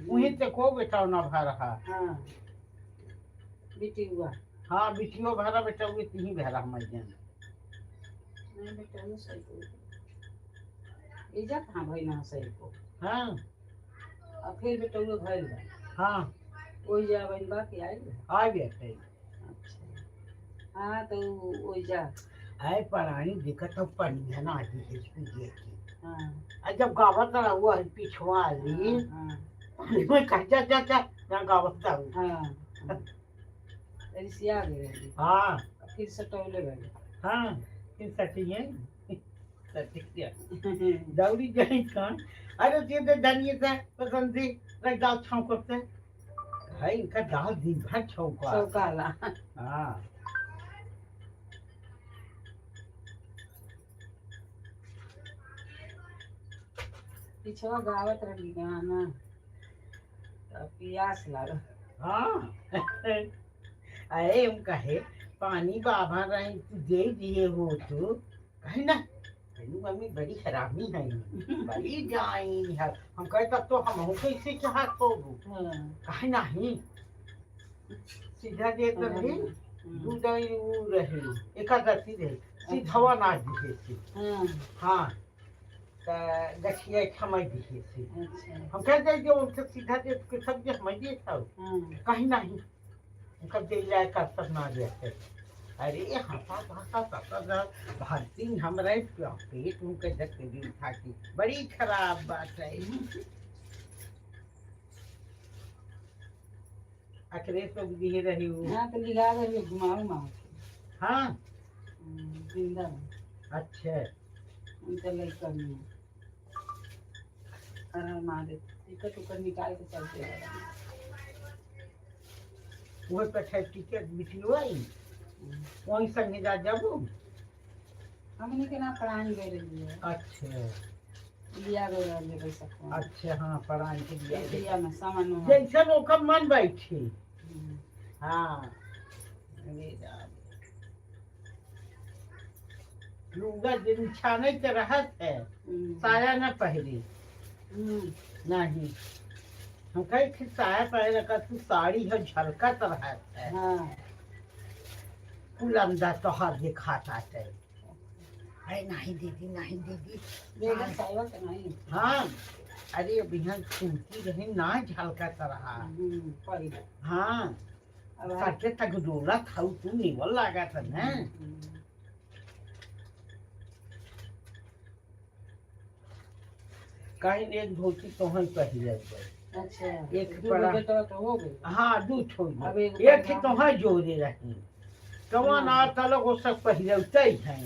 वहीं से को बेटा ना भा रहा
हाँ बेटी हुआ
हाँ बिटियो भरा बेटा हुए तीन भरा हमारे जान
नहीं बेटा वो सही को इज्जत हाँ भाई ना सही को
हाँ
और फिर बेटा वो भाई बा
हाँ
वही जा बहन बाकी आई
आ गया कहीं
अच्छा हाँ तो वही जा
आए परानी दिक्कत तो पड़ी है ना आज की की
हाँ
आज जब गावत रहा हुआ है पिछवा ली
हाँ
मैं कहा जा ना गावत रहा
हाँ रिसिया गए
हाँ
फिर सटौले गए
हाँ फिर सटिए सटिया दौड़ी जाए कौन अरे सीधे धनिए से पसंद थी रख दाल छौंक करते भाई इनका दाल दिन भर छौंका
चौकाला
हाँ
पिछवा गावत रही गाना तो पियास लगा
हाँ अरे हम कहे पानी बाबा रहे तू दे दिए हो तो कहे ना तेरी मम्मी बड़ी हरामी है बड़ी जाइन है हम कहे तब तो हम कैसे चाहत तो कहे नहीं सीधा दे तो रहे दूध वो रहे एकादशी रहे सीधवा ना दिखे से हाँ गठिया समझ दिखे से हम कह दे जो उनसे सीधा दे के सब जो समझ दिए था कहीं नहीं उनका दे जाए का सब ना जैसे अरे हंसा भाषा सता भारती हमारे पेट उनके धक दी था कि बड़ी खराब बात है अखरे तो दिए रही हूँ
हाँ तो लिखा कर घुमाऊ माँ
हाँ
जिंदा
अच्छा
उनका लड़का नहीं अरे माँ दे टिकट उकर निकाल के चलते रहे
वो पे टिकट बिछलो आई वहीं संगे जा जाबू
हमने के ना पढ़ाने गए रही है
अच्छा
लिया गए रहे पैसा को
अच्छा हाँ पढ़ाई के लिए
लिया में सामान हो
जैसे ओकर मन बैठे हाँ अरे राम लुगा दिन छाने के रहत है साया न पहले नहीं हम कहे कि साया पहले का तू साड़ी है झलकत रहत है
हाँ
कुल अंदर तोहर दिखाता है अरे नहीं दीदी
बेगम साहिबा के नहीं
हाँ अरे बिहान सुनती रहे ना झलकत रहा
पड़ी
हाँ सके तक डोला था तू निवल लगा था ना कहीं एक धोती तो ही पहले
अच्छा
एक बड़ा
बेटा तो हो गई
हाँ दू छोड़
अब एक
एक ही तो है जोड़े रही कमा ना तलक वो सब पहले उतई है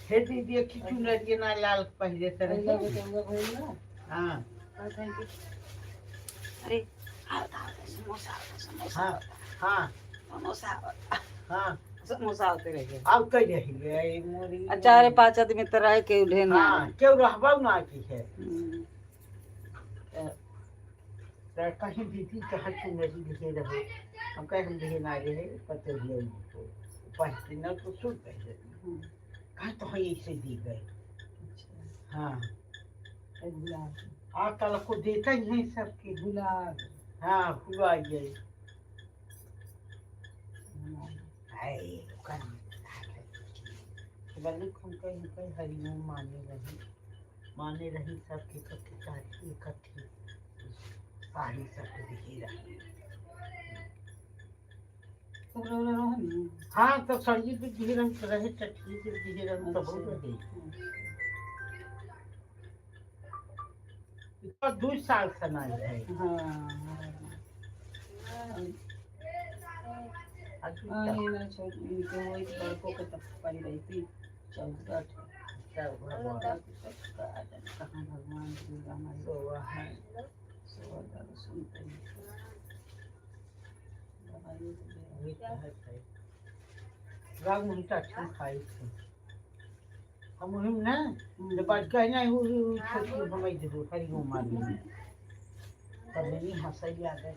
हे दीदी एक ही चुनरिए ना लाल पहले से
पहले
रही
बेटा हुआ भाई ना
हाँ
अरे समोसा
हाँ हाँ
समोसा
हाँ
समोसा होते रहे
अब कई रही है मोरी
चार पांच आदमी तो रह के उठे ना
हाँ क्यों रहबा ना की है तो कहीं दीदी कहाँ चुनरी दिखे रहे हम कहे हम दिखे ना रहे पते भी तो पहले ना तो सुन पहले कहाँ तो है ऐसे दी गए हाँ आ कल को देता ही है सबके
गुलाब
हाँ हुआ गए हम कहीं हरिओम माने रही सबके सबके चाची इकट्ठी साड़ी सबके दिखी रही हाँ तो सड़िए भी दिखे रंग रहे चटनी भी दिखे रंग तो बहुत रहे 2 साल से ना है
ये ना छोड़ इनको वही लड़कों को तक पड़ी रही थी 14 कहाँ भगवान की हमारी 16 है 16
राग नहीं चाची खाई थी हम मुहिम ना जब बात कहना है वो छोटी बनाई दे दो हरी वो मार ली तब नहीं हंसाई आ गए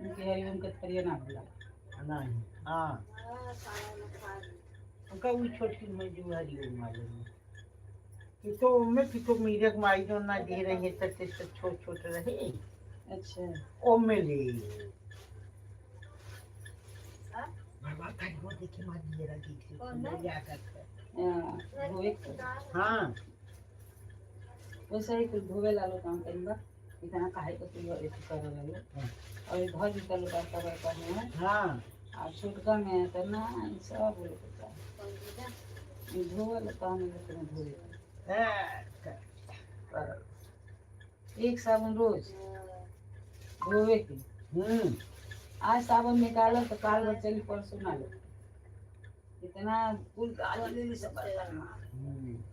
उनके हरिओम के थरिया ना बोला
नहीं हाँ उनका वो छोटी में जो हरी वो मार ली कि तो मेरे माई जो ना दे रहे तब से छोट छोट रहे
अच्छा
ओ में ले बाबा का वो देखे मार दिए रहा देख क्या करता
धोए
हाँ
वैसे ही कुछ धोवे लालो काम करेंगे इतना काहे को तू ये करे लालो और घर निकल करता रहता है
हाँ
और छुटका में तो ना सब होता है धोवे काम में तो धोए एक साबुन रोज धोवे की आज साबुन निकालो तो काल भर चली परसों ना लो इतना कुल काल ले सब बर्तन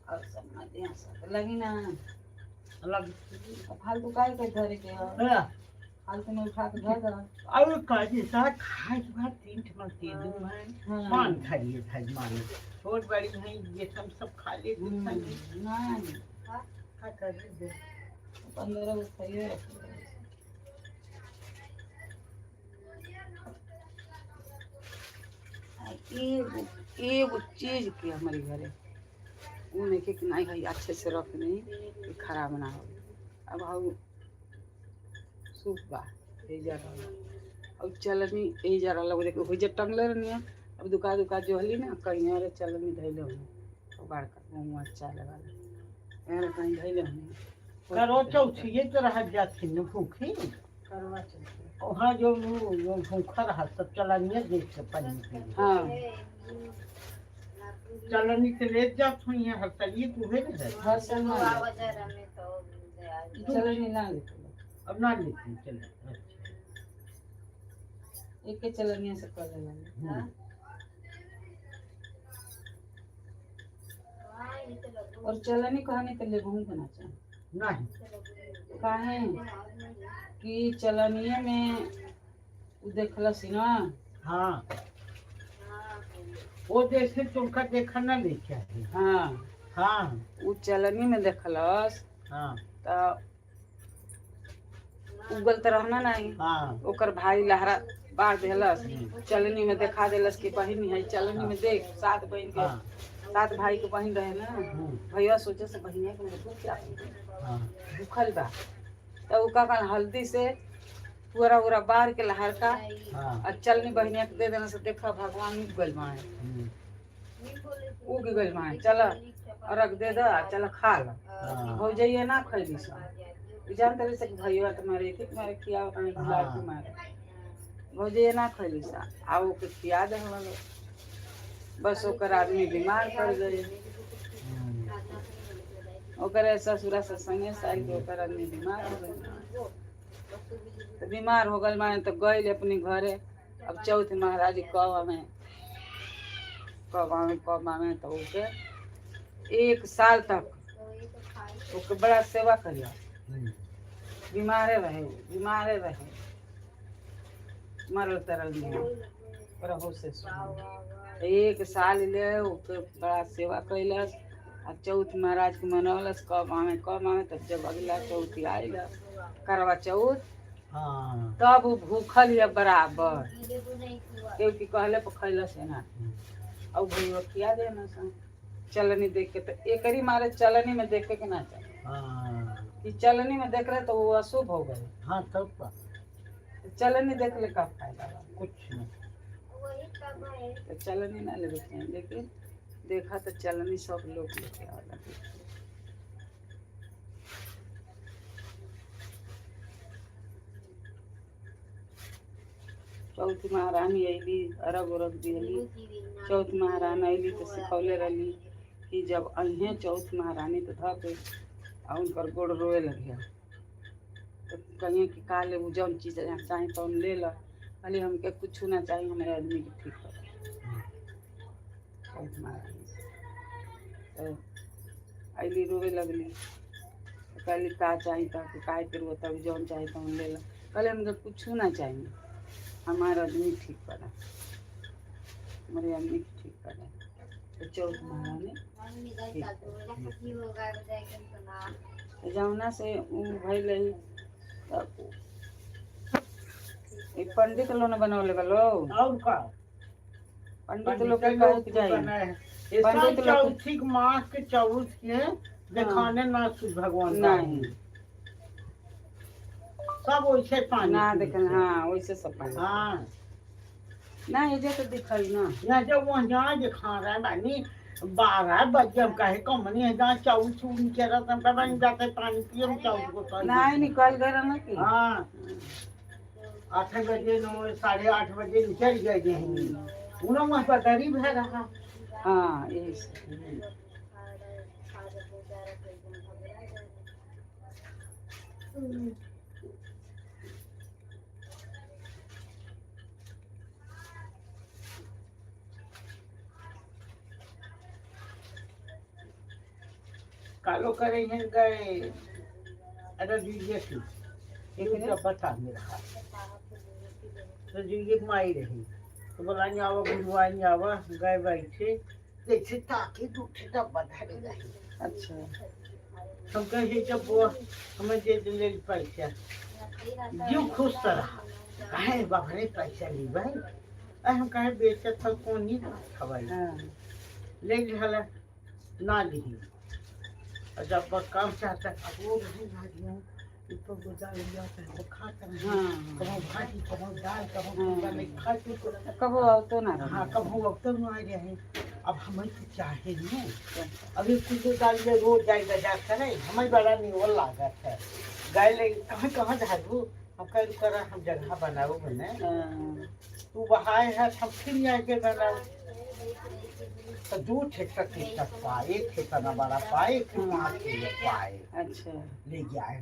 और सब मत यहाँ सब लगी ना
अलग
फालतू काय के धरे के हो फालतू में उठा के धर दो
और काजी साथ खाए के बाद 3 ठमा दे दूं मैं मान खाइए थाई मान छोट बड़ी है ये सब खा ले
ना
खा कर दे
15 को खाइए एक चीज की हमारे घरे उन्हें के नहीं भाई अच्छे से रख नहीं कि खराब ना हो अब हम सूप बा ए जा रहा अब चलनी ए जा रहा लोग देखो हो जे टंगले रहनी अब दुका दुका जो हली ना कहीं और चलनी धैले हो तो बाड़ का मुंह अच्छा लगा यार कहीं धैले हो
करो चौथ ये तो रह जाती न भूखी
करवा चौथ
वहाँ जो भूखा रहा सब चलनिया देख के पानी पी
हाँ
चलनी से ले जात हुई है हर तलिए तुम्हें है
हर साल चलनी ना लेते
अब ना लेती चलो
एक के चलनिया से कर लेना और चलनी कहानी तो ले घूम बना चाहिए
नहीं
काहे कि चलनिया में देखलसी ना
हाँ वो देखे तुमका देखा ना लेके आए
हाँ
हाँ
वो चलनी में देखलस
हाँ
तो उगल तो रहना नहीं
हाँ
ओकर भाई लहरा बाढ़ देलस चलनी में देखा देलस कि बहिन है चलनी में देख सात बहन के
हाँ
सात भाई के बहन रहे ना भैया सोचे से बहिनिया के मतलब क्या
हाँ
भूखल बा तो का कल हल्दी से पूरा पूरा बार के लहर का
हाँ
और चलनी बहिनिया के दे देना से देखा भगवान उग गल माए उग गल माए चल रख दे दो चल खा लो हो जाइए ना खैली सब जान तरी से भैया तुम्हारे थी तुम्हारे खिया तुम्हारे हो जाइए ना खैली सा आओ के खिया दे हम बस ओकर आदमी बीमार पड़ गए ओकर ससुरा से संगे साल के ओकर आदमी बीमार हो गए तो बीमार हो गल माने तो गए अपने घरे अब चौथ महाराज कब आवे तो ओके 1 साल तक ओके बड़ा सेवा करिया बीमारे रहे मरल तरल में पर हो से 1 साल ले ओके बड़ा सेवा कैलस आ चौथ महाराज के मनौलस कब आवे तब जब अगला चौथ आयल करवा चौथ तब भूखल या बराबर क्योंकि कहले पर खैलस है ना अब भैया खिया दे ना चलनी देख के तो एकरी मारे चलनी में देखे के ना चाहिए कि चलनी में देख रहे तो वो अशुभ हो गए
हाँ तब
चलनी देख ले का फायदा
कुछ नहीं
तो चलनी ना ले चाहिए लेकिन देखा तो चलनी सब लोग लेके आवाला चौथ महारानी अली अरग उरग दिली चौथ महारानी अली तो सिखौले रही कि जब अहे चौथ महारानी तो धर के और उनकर गोड़ रोए लगे तो कहिए कि का ले जौन चीज़ चाहे तो ले लो खाली हमके कुछ ना चाहिए हमारे आदमी के ठीक हो चौथ महारानी तो अली रोए लगली कहली का चाहिए तो काहे फिर वो तब जौन चाहिए तो ले लो कहले हमके कुछ ना चाहिए हमारा आदमी ठीक पड़ा, हमारे आदमी ठीक पड़ा तो चौथ महारानी जमुना से भइल रही तब एक पंडित लोग ने बनवले बलो
और का
पंडित लोग के कहे के जाई पंडित लोग
चौथी मास के चौथ के दिखाने ना सूर्य भगवान
नहीं
सब वैसे पानी
ना देखन हाँ वैसे सब पानी
हाँ
ना ये तो दिखाई ना
यहाँ जब वहाँ दिखा रहा है बानी 12 बजे हम कहे कंपनी है जहाँ चौथ छूट के रहा हम कब जाते पानी पिए हम चौथ को तो
नहीं निकल गए ना कि
हाँ 8 बजे 9 8:30 बजे निकल गए हैं उन्होंने वहाँ पर गरीब है रहा
हाँ यही से
कालो करे हैं गए अरे दीजिए की एक तो बता मेरा तो दीजिए माई रही तो बोला नहीं आवा बुढ़वा नहीं आवा गए बैठे जैसे ताकि दूठे तब बता रही
अच्छा
हम कहे जब वो हमें दे दिले पैसा जो खुश रहा कहे बाबा ने पैसा ली भाई हम कहे बेचे तो कौन नहीं खवाई
हाँ
ले लिहला ना ली जब काम चाहता है अब वो नहीं भाजियों ऊपर गुजार जाता है वो खाता है
हाँ
कभी भाजी कभी दाल कभी नहीं खाते तो
कबो तो ना रहा
हाँ कभी अब तो नहीं आ गया है अब हमें तो चाहे नहीं अभी कुछ दाल में रोज जाए बाजार करे हमें बड़ा नहीं वो लागत है गाय ले कहाँ कहाँ धारू हम कह कर हम जगह बनाओ मैंने तू बहाए है हम फिर आके बनाओ तो 2 ठेका कितना पाए एक ठेका ना बड़ा पाए एक वहाँ के पाए
अच्छा
ले गया है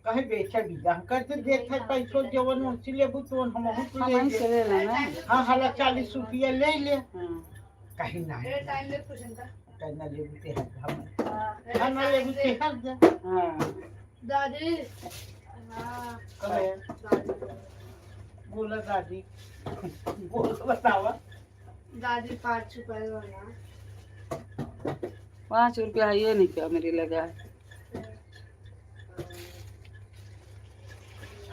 कहे बेचा बीजा हम करते देखते पैसों जवन उसी ले तो हम बहुत ले
हम से ले लेना
हाँ हाला 40 रुपया ले ले
हाँ
कहीं ना कहना ले बुते है हम हाँ ना ले बुते है
हाँ
दादी हाँ
कहे बोला दादी बोल बतावा
दादी 5 रुपए वाला
5 रुपया है ये नहीं क्या मेरी लगा है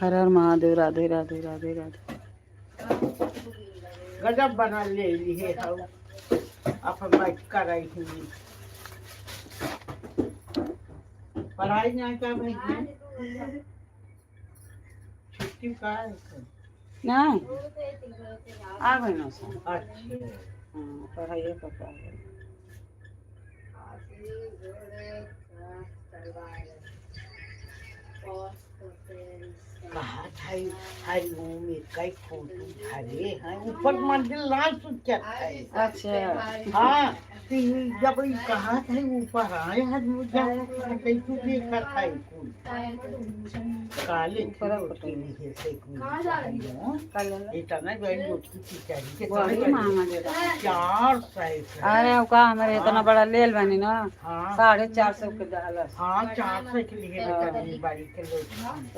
हर हर महादेव राधे राधे राधे राधे
गजब बना ले लिए हम अपन बाइक कराई थी पढ़ाई नहीं कर रही छुट्टी का है
नहीं आ गए ना सर
अच्छा
हाँ पढ़ाइए पता है
कहा था हरी ओम एक कई फोटो खड़े हैं ऊपर मंदिर लाल सुच्चा है
अच्छा
हाँ तो जब कहा था ऊपर आए हैं मुझे कई तो देखा था काले
ऊपर
फोटो लिखे से
कल
इतना बड़ी रोटी की चाहिए
वही मांगा दे रहा
400
अरे वो का हमारे इतना बड़ा लेल बनी ना
हाँ
450 के डालस
हाँ 400 के लिए बताइए बारी के लोग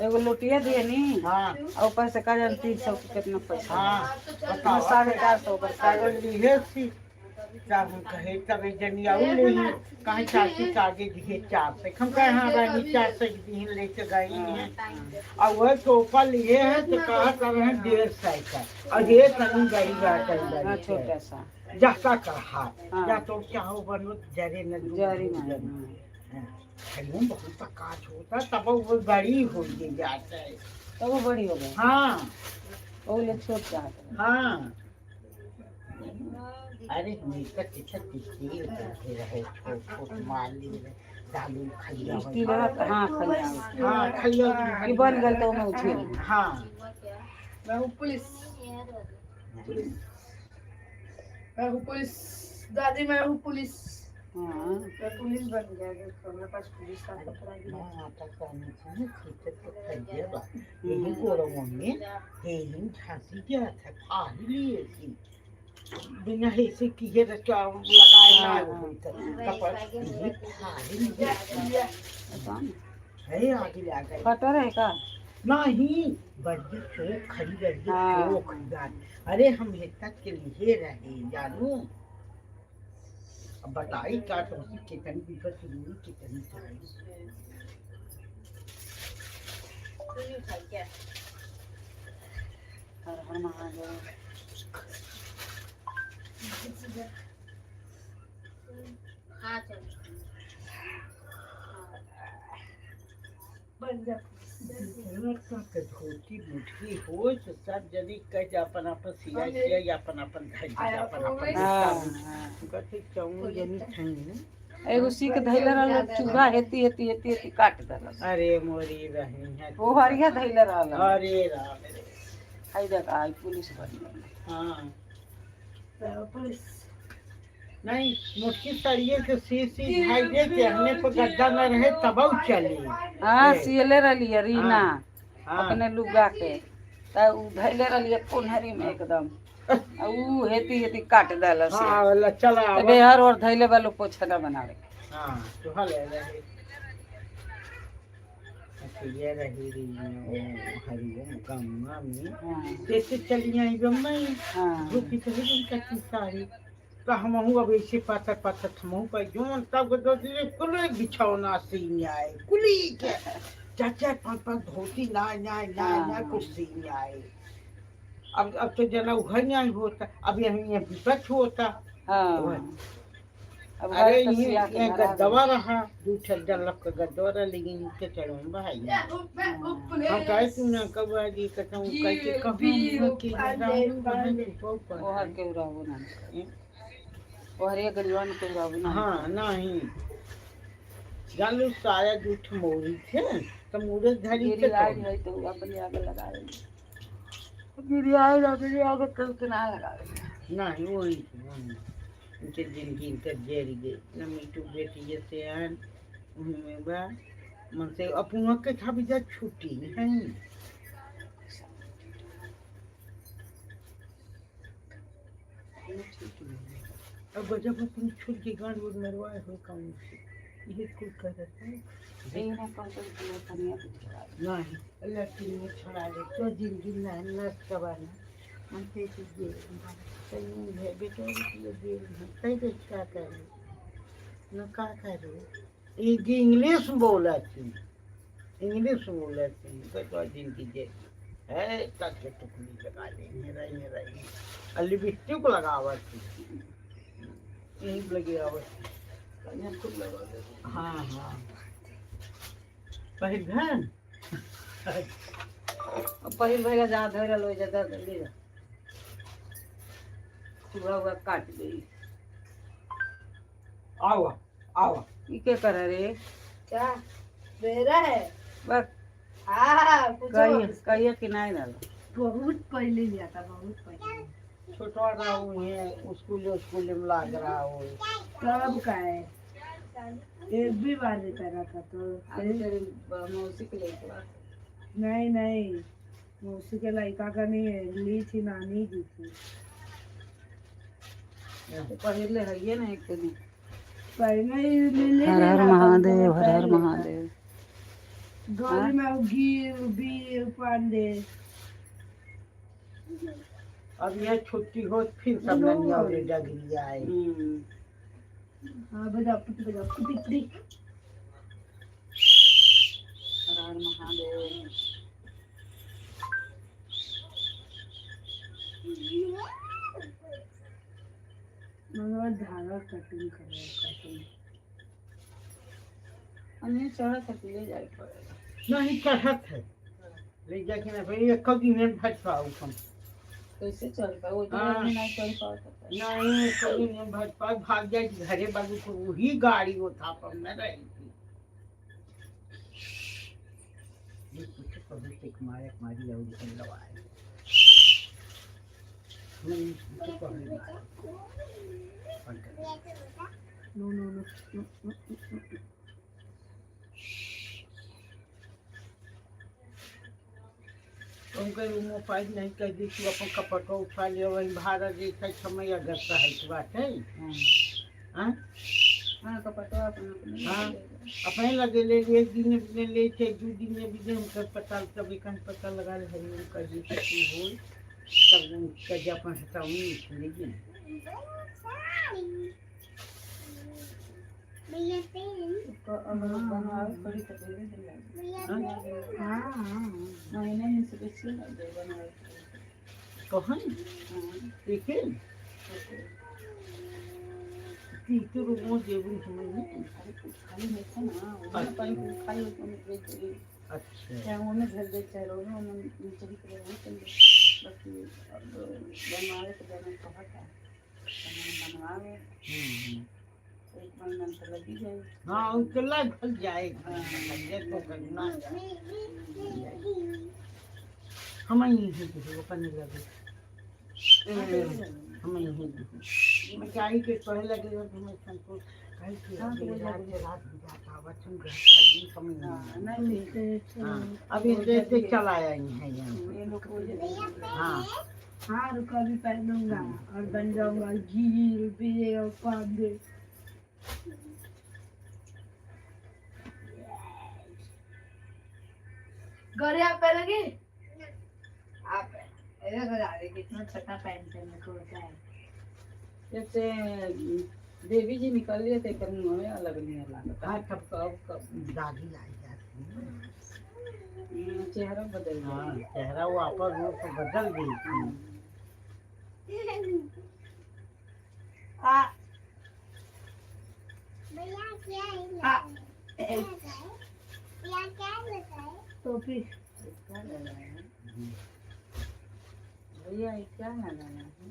एगो लुटिया दिए नी
हाँ
और ऊपर से का 300 के कितना पैसा
हाँ
बताओ 450 पर
कागज लिए सी तब कहे तब जनिया ले कहीं 400 आगे दिए 400 हम कहे हाँ रानी 400 दिन लेके गए हैं और वह टोपा लिए हैं तो कहा कर रहे हैं 150 का और ये तनी गई बात
हाँ
है
छोटा सा
जैसा कहा
हाँ।
या तो चाहो बनो जरे न
जारी ना
खैलूं बहुत काज होता तब वो बड़ी हो जाता है
तो वो बड़ी हो गई
हाँ
वो लोग छोट चाहते
हाँ अरे हमेशा कितना किसी करते रहे छोट माल लिए दालू खलिया
स्टील वाला हाँ खलिया
हाँ खलिया
कि बन गल तो मैं उठे
हाँ
मैं हूँ पुलिस दादी मैं हूँ पुलिस
हाँ
मैं पुलिस बन गया देखो मेरे पास पुलिस का कपड़ा भी है
यही गोरो मम्मी यही झांसी क्या था फाड़ी लिए थी बिना ऐसे किए तो क्या लगाए ना कपड़ा ये फाड़ी लिए है आगे ले आ गए
कटर है का
नहीं बड़ी चोख खड़ी बड़ी
हाँ।
चोख जान। अरे हम हेता के लिए रहे जानू। अब बताई का तो कितनी विपत हुई कितनी चाहिए।
हर हर महादेव।
हाँ चल
धोती मुठी हो तो सब जल्दी कह अपन अपन सिया किया या अपन अपन घर अपन अपन
हाँ
कथी चाहूँ जनी ठंडी।
एगो सीख धैले रहल चूड़ा हेती हेती हेती हेती काट देलक।
अरे मोरी रही है
वो हरिया धैले रहल।
अरे राम रे।
आई देख आई पुलिस बन गई।
हाँ नहीं मुट्ठी सरिये से सी भाई दे के हमने को गड्ढा न रहे तब चली।
हाँ सियले रहलिए रीना
हाँ
अपने लुगा के त उ धैले रहलिए कोन्हरी में एकदम आ उ हेती हेती काट देलस।
हाँ वाला चला
त बेहर और धैले वालो पोछना बनावे।
हाँ तो हले रहे ये रही रीना ओ हरिओम गंगा में
हाँ
कैसे चली आई गम्मा
हाँ
जो कितने दिन का सारी तो हम अब ऐसे पाथर पाथर थमहू पर जोन तब दो दिन कुल बिछौना सीन आए कुली के चाचा पाँच धोती ना ना ना ना कुछ सीन आए। अब तो जना उघर नहीं होता अब यहाँ विपक्ष होता।
हाँ अब
अरे
घर तो सिया के
ये
धरा
गद्दवा रहा दूसर जलक का गद्दवा लेकिन के चढ़ूं भाई हम कहे तू ना कब आजी कहूं कह के कहूं कि
वो हर के रहबो ना वो हर एक गरीबन के रहबो ना।
हाँ नहीं जालू साया जूठ मोरी थे तो मुरे धरी
गिरी आई है तो अपने आगे लगा दे। गिरी आई ना गिरी आगे तो ना लगा दे।
नहीं वही उनके जिंदगी कर जेरी गई न मीठू बेटी जैसे आन उनमें बा मन से अपनों के था भी जा छुट्टी नहीं। अब जब अपन छुट के गांड वो मरवाए हो काम से ये कुल कर रहा है
यही ना कौन सा दुनिया
नहीं अल्लाह की ने छोड़ा दे तो जिंदगी ना नस कबाना मन से ये सही है बेटा ये दे सही दे क्या करे न का करो ये इंग्लिश बोला थी तो जिंदगी जे है तक टुकड़ी लगा लेंगे रही अल्ली बिट्टी को लगावा थी यही लगी आवत खुद लगा दे। हाँ हाँ पहिल घन
पहिल भैया जहाँ धरे लो जगह ले जा चूहा हुआ काट गई।
आवा आवा
ई के कर रे
क्या मेरा है
बस
हाँ
कहिए कि नहीं ना
बहुत पहले लिया था बहुत पहले
छोटा रहा हूँ है स्कूल में लाग रहा हूँ
कब का है एक भी बार देता रहा था तो
अरे तेरे मौसी के लिए
नहीं मौसी के लड़का का नहीं है ली थी नानी की थी
तो पहले है ये ना एक दिन
पहले ही मिले
हर हर महादेव हर हर महादेव
गौरी में भी पांडे
अब यह छुट्टी हो फिर सब ननिया और डगरी आए।
हाँ बजा पुटी
हर हर महादेव
मगर धारा कटिंग कटिंग
हमें चढ़ा तक ले जाए पड़ेगा
नहीं चढ़त है ले जाके ना भाई एक कभी में भज पाऊँ हम
कैसे चल पाए वो
हाँ।
तो नहीं चल पाता
नहीं कभी नहीं भज पाऊँ भाग जाए घरे बाबू को वही गाड़ी वो था पर न रही थी ये कुछ कभी से मारी जाओ जिसने लवाए नहीं कुछ कभी
नो
उनके मोबाइल नहीं कह दी तू अपन कपड़ो उठा लियो वही भारत जैसा समय अगस्त है बात है हाँ
हाँ कपटवा अपने
हाँ अपने लगे ले एक दिन अपने ले थे दो दिन में भी उनका पता तब एक पता लगा रहे हैं उनका ये किसी हो तब उनका जापन हटाऊंगी लेकिन
अगर बनावे पड़ी तो दे दे
हाँ
महीने में से बेची ना दे बनावे
कहाँ ठीक है ठीक है वो देवुन समझ में
खाली नहीं था ना वो पानी खाली तो में बेच रही
अच्छा
क्या वो में घर दे चारों में नीचे भी करे हैं तो बाकी बनावे तो बना कहा था बनवावे एक महीना तो लग ही जाए
हाँ उसके लग जाएगा ये तो करना हम नहीं है किसी को करने लगे हम नहीं है मैं क्या ही के पहले लगेगा तो मैं संतोष कहीं की रात जाता वचन खाली समझ नहीं हाँ अभी जैसे चलाया ही है
ये लोग को
हाँ
हाँ रुका भी पहनूंगा और बन जाऊंगा घी पिएगा पान गौरी आप पहनोगे आप ऐसा सजा रहे कितना छोटा पहनते हैं मेरे को होता है
जैसे देवी जी निकल रहे थे कहीं में अलग नहीं अलग
हाँ कब दादी लाई जाती है
चेहरा बदल गया
हाँ चेहरा वापस रूप बदल गई थी
टोपी
क्या लगाना है भैया ये क्या लगाना है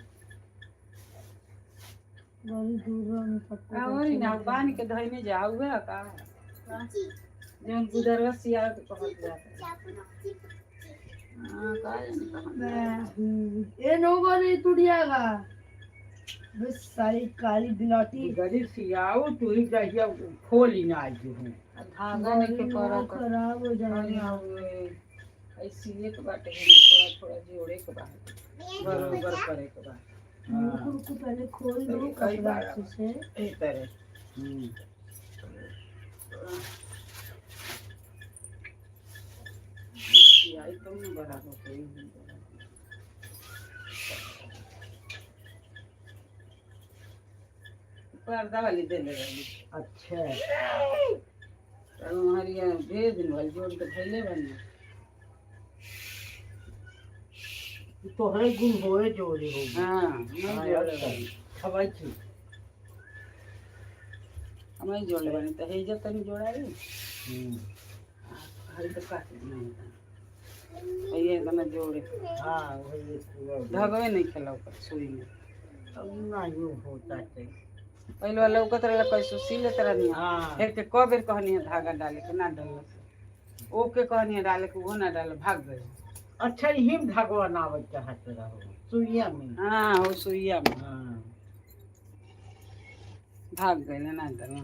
गौरी दूर में पत्ता
और ना पानी के धइने जाओ है का जौन गुदरवा सिया के पहुंच जाता हां का जाने
ये नोगा नहीं टूटियागा बस सारी काली बिलाटी
गरीब सियाओ तू ही जाइए खोल ही ना आज हूँ
धागा नहीं के पर
खराब हो जाएगा
ऐसी एक बाटे थोड़ा थोड़ा जोड़े के बाद बरोबर करे के बाद
मुकुट को पहले खोल दो कपड़ा से
इस तरह
आई तो नहीं बराबर कोई पर्दा वाली दे ले रही
अच्छा
तो हमारी भेज दिन वाली जोड़ के थैले बनी
तोहरे गुण होए जोड़े हो
हाँ मैं जोड़े बनी
खबर थी
हमें जोड़े बनी तो हे जब तनी जोड़ा रे हरी तो काट नहीं ये तो मैं जोड़े
हाँ वही
धगवे नहीं खेला ऊपर सुई में
अब ना यूँ होता है
पहले वाला लौकत रहा कैसे सी लेते रहनी
हाँ
फिर के कब बेर कहनी है धागा डाले के ना डाल ओके कहनी है डाले के वो ना डाले भाग गए
अच्छा हिम भगवान आवत चाहत रहो सुइया में
हाँ वो सुइया में
हाँ
भाग गए ना डाल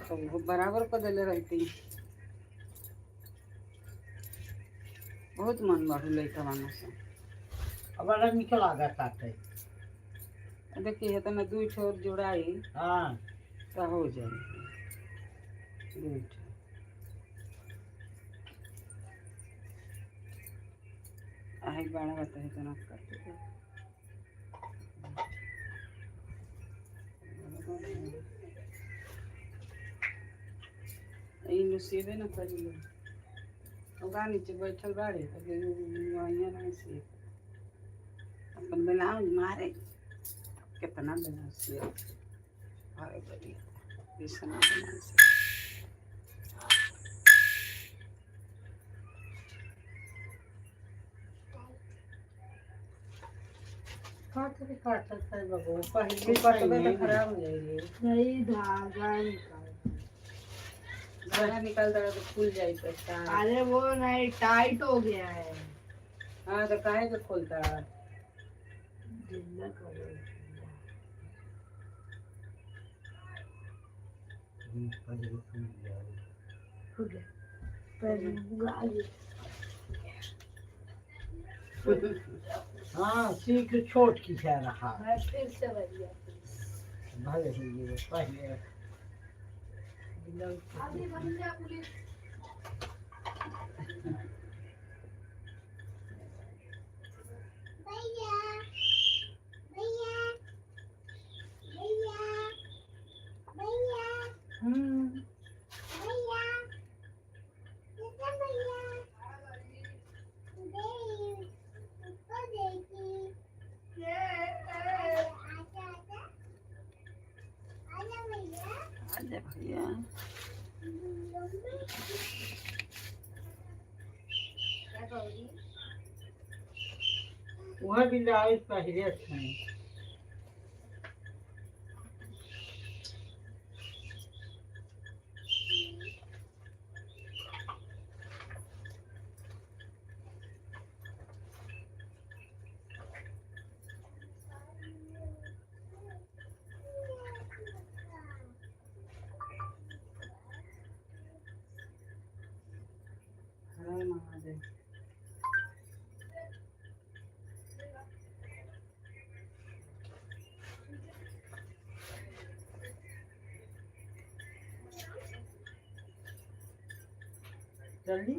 तो वो बराबर कर देले रहती बहुत मन बढ़ लइका मानो से
अब बड़ा निकल आगा काटे
देखिए तो मैं दू छोर जोड़ाई
हाँ
तो हो जाए दू आई बड़ा रहता है तो ना करते इन सीधे ना करिए ओगा नीचे बैठल बाड़े तो वहीं ना से अपन ब्लाउज मारे कितना बना से अरे बढ़िया बिसना बना से
काट सकता है बाबू पहले
कटवे तो खराब हो जाएगी
नहीं धागा निकाल
धागा निकाल दे तो खुल जाए पैसा
अरे वो नहीं टाइट हो गया है
हाँ तो काहे के खोलता
ढीला करो हो गया पहले बुआ
हाँ सीख छोट की है रहा
मैं फिर से बढ़िया
भले ही ये पहले
अभी बन जा पुलिस
अरे भैया
क्या कहोगी
वह भी ब्लाउज पहले थे।
हरे महादेव
जल्दी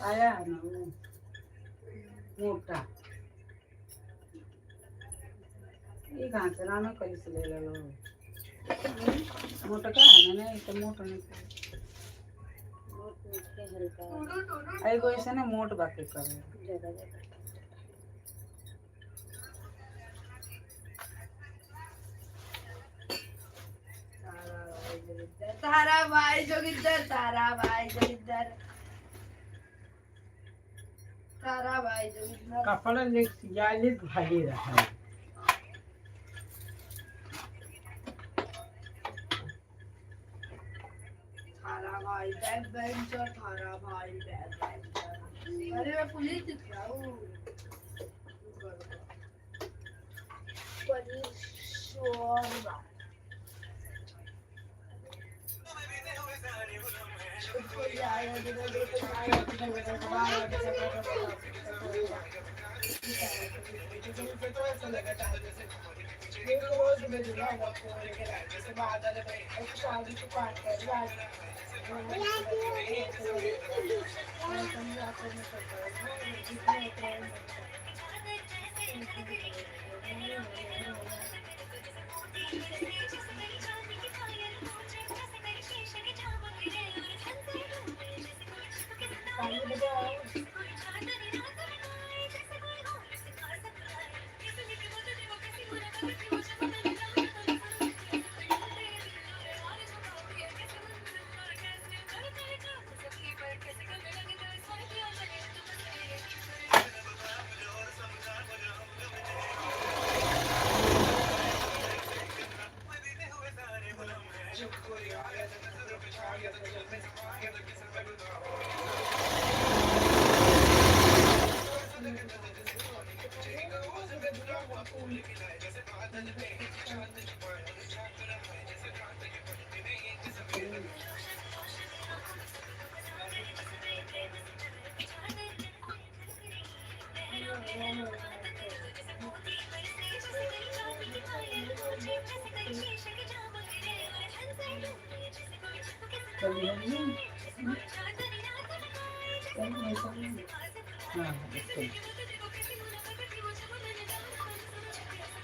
आया है ना वो मोटा ये कहाँ से राम कहीं से ले लो मोटा क्या है ना तो मोटा नहीं आई कोई से ना मोट बाकी करे
तारा भाई जोगिंदर तारा भाई जोगिंदर तारा भाई जोगिंदर
कपड़ा ले जाले भारी रहा
तारा भाई बैक बेंचर तारा भाई बैक बेंचर अरे मैं पुलिस दिख रहा हूँ पुलिस शोर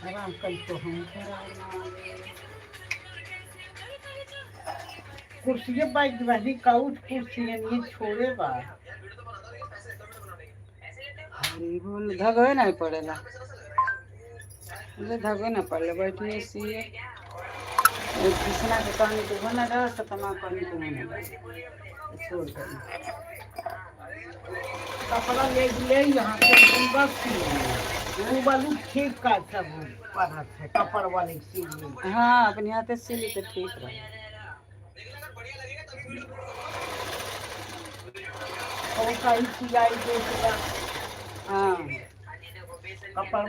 आराम कर तो हम कुर्सी बैठ वाली काउच कुर्सी ये छोड़े बा
हरी बोल धगवे नहीं पड़ेला, मुझे धगवे नहीं पड़े बैठिए सिए कृष्णा के कहनी तो बना रहा तो माँ कहनी तो बना छोड़ कर
कपड़ा ले यहाँ से बस वो वाली ठीक का सब परत है कपड़ वाली सीली।
हाँ अपने हाथे सिली तो ठीक रहे।
और कहीं सिलाई देगा
हाँ
कपड़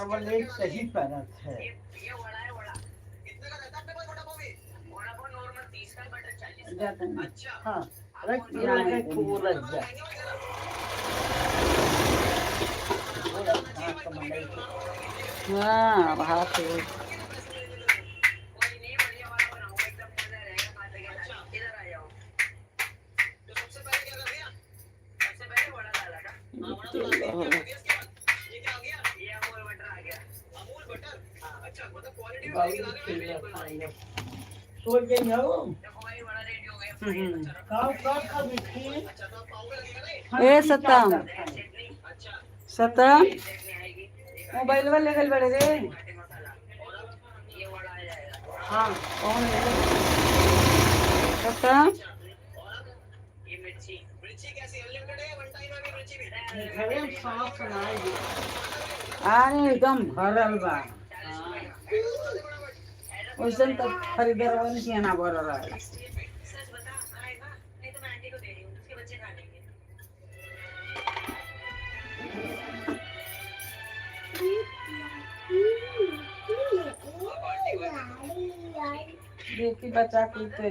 वाले सही परत है।
जाता नहीं।
हाँ रख दिया खूब रख जा
हाँ हाथ
सो गई हो
ए सतम सतम मोबाइल वाले गल बड़े रे।
हाँ
कौन है सतम
घरे साफ नहीं
अरे एकदम भरल बा वैसे तो खरीदर वाली के ना भर रहा है। देखी बच्चा कूदते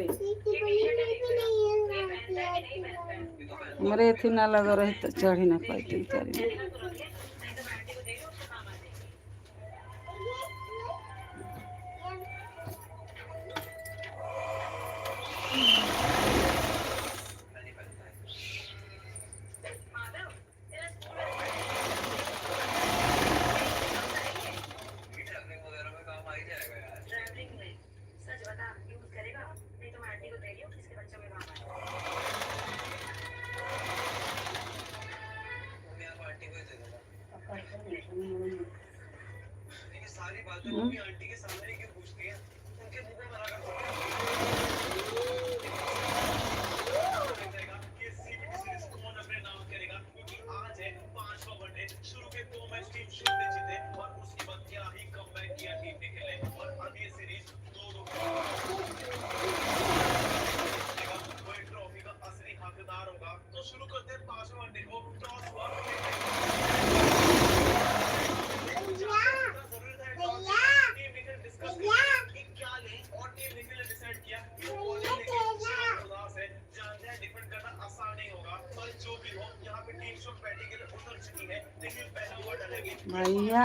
हमारे थी ना लगा रही तो चढ़ी ना पाती बेचारी। भैया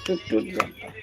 टूट जाता है।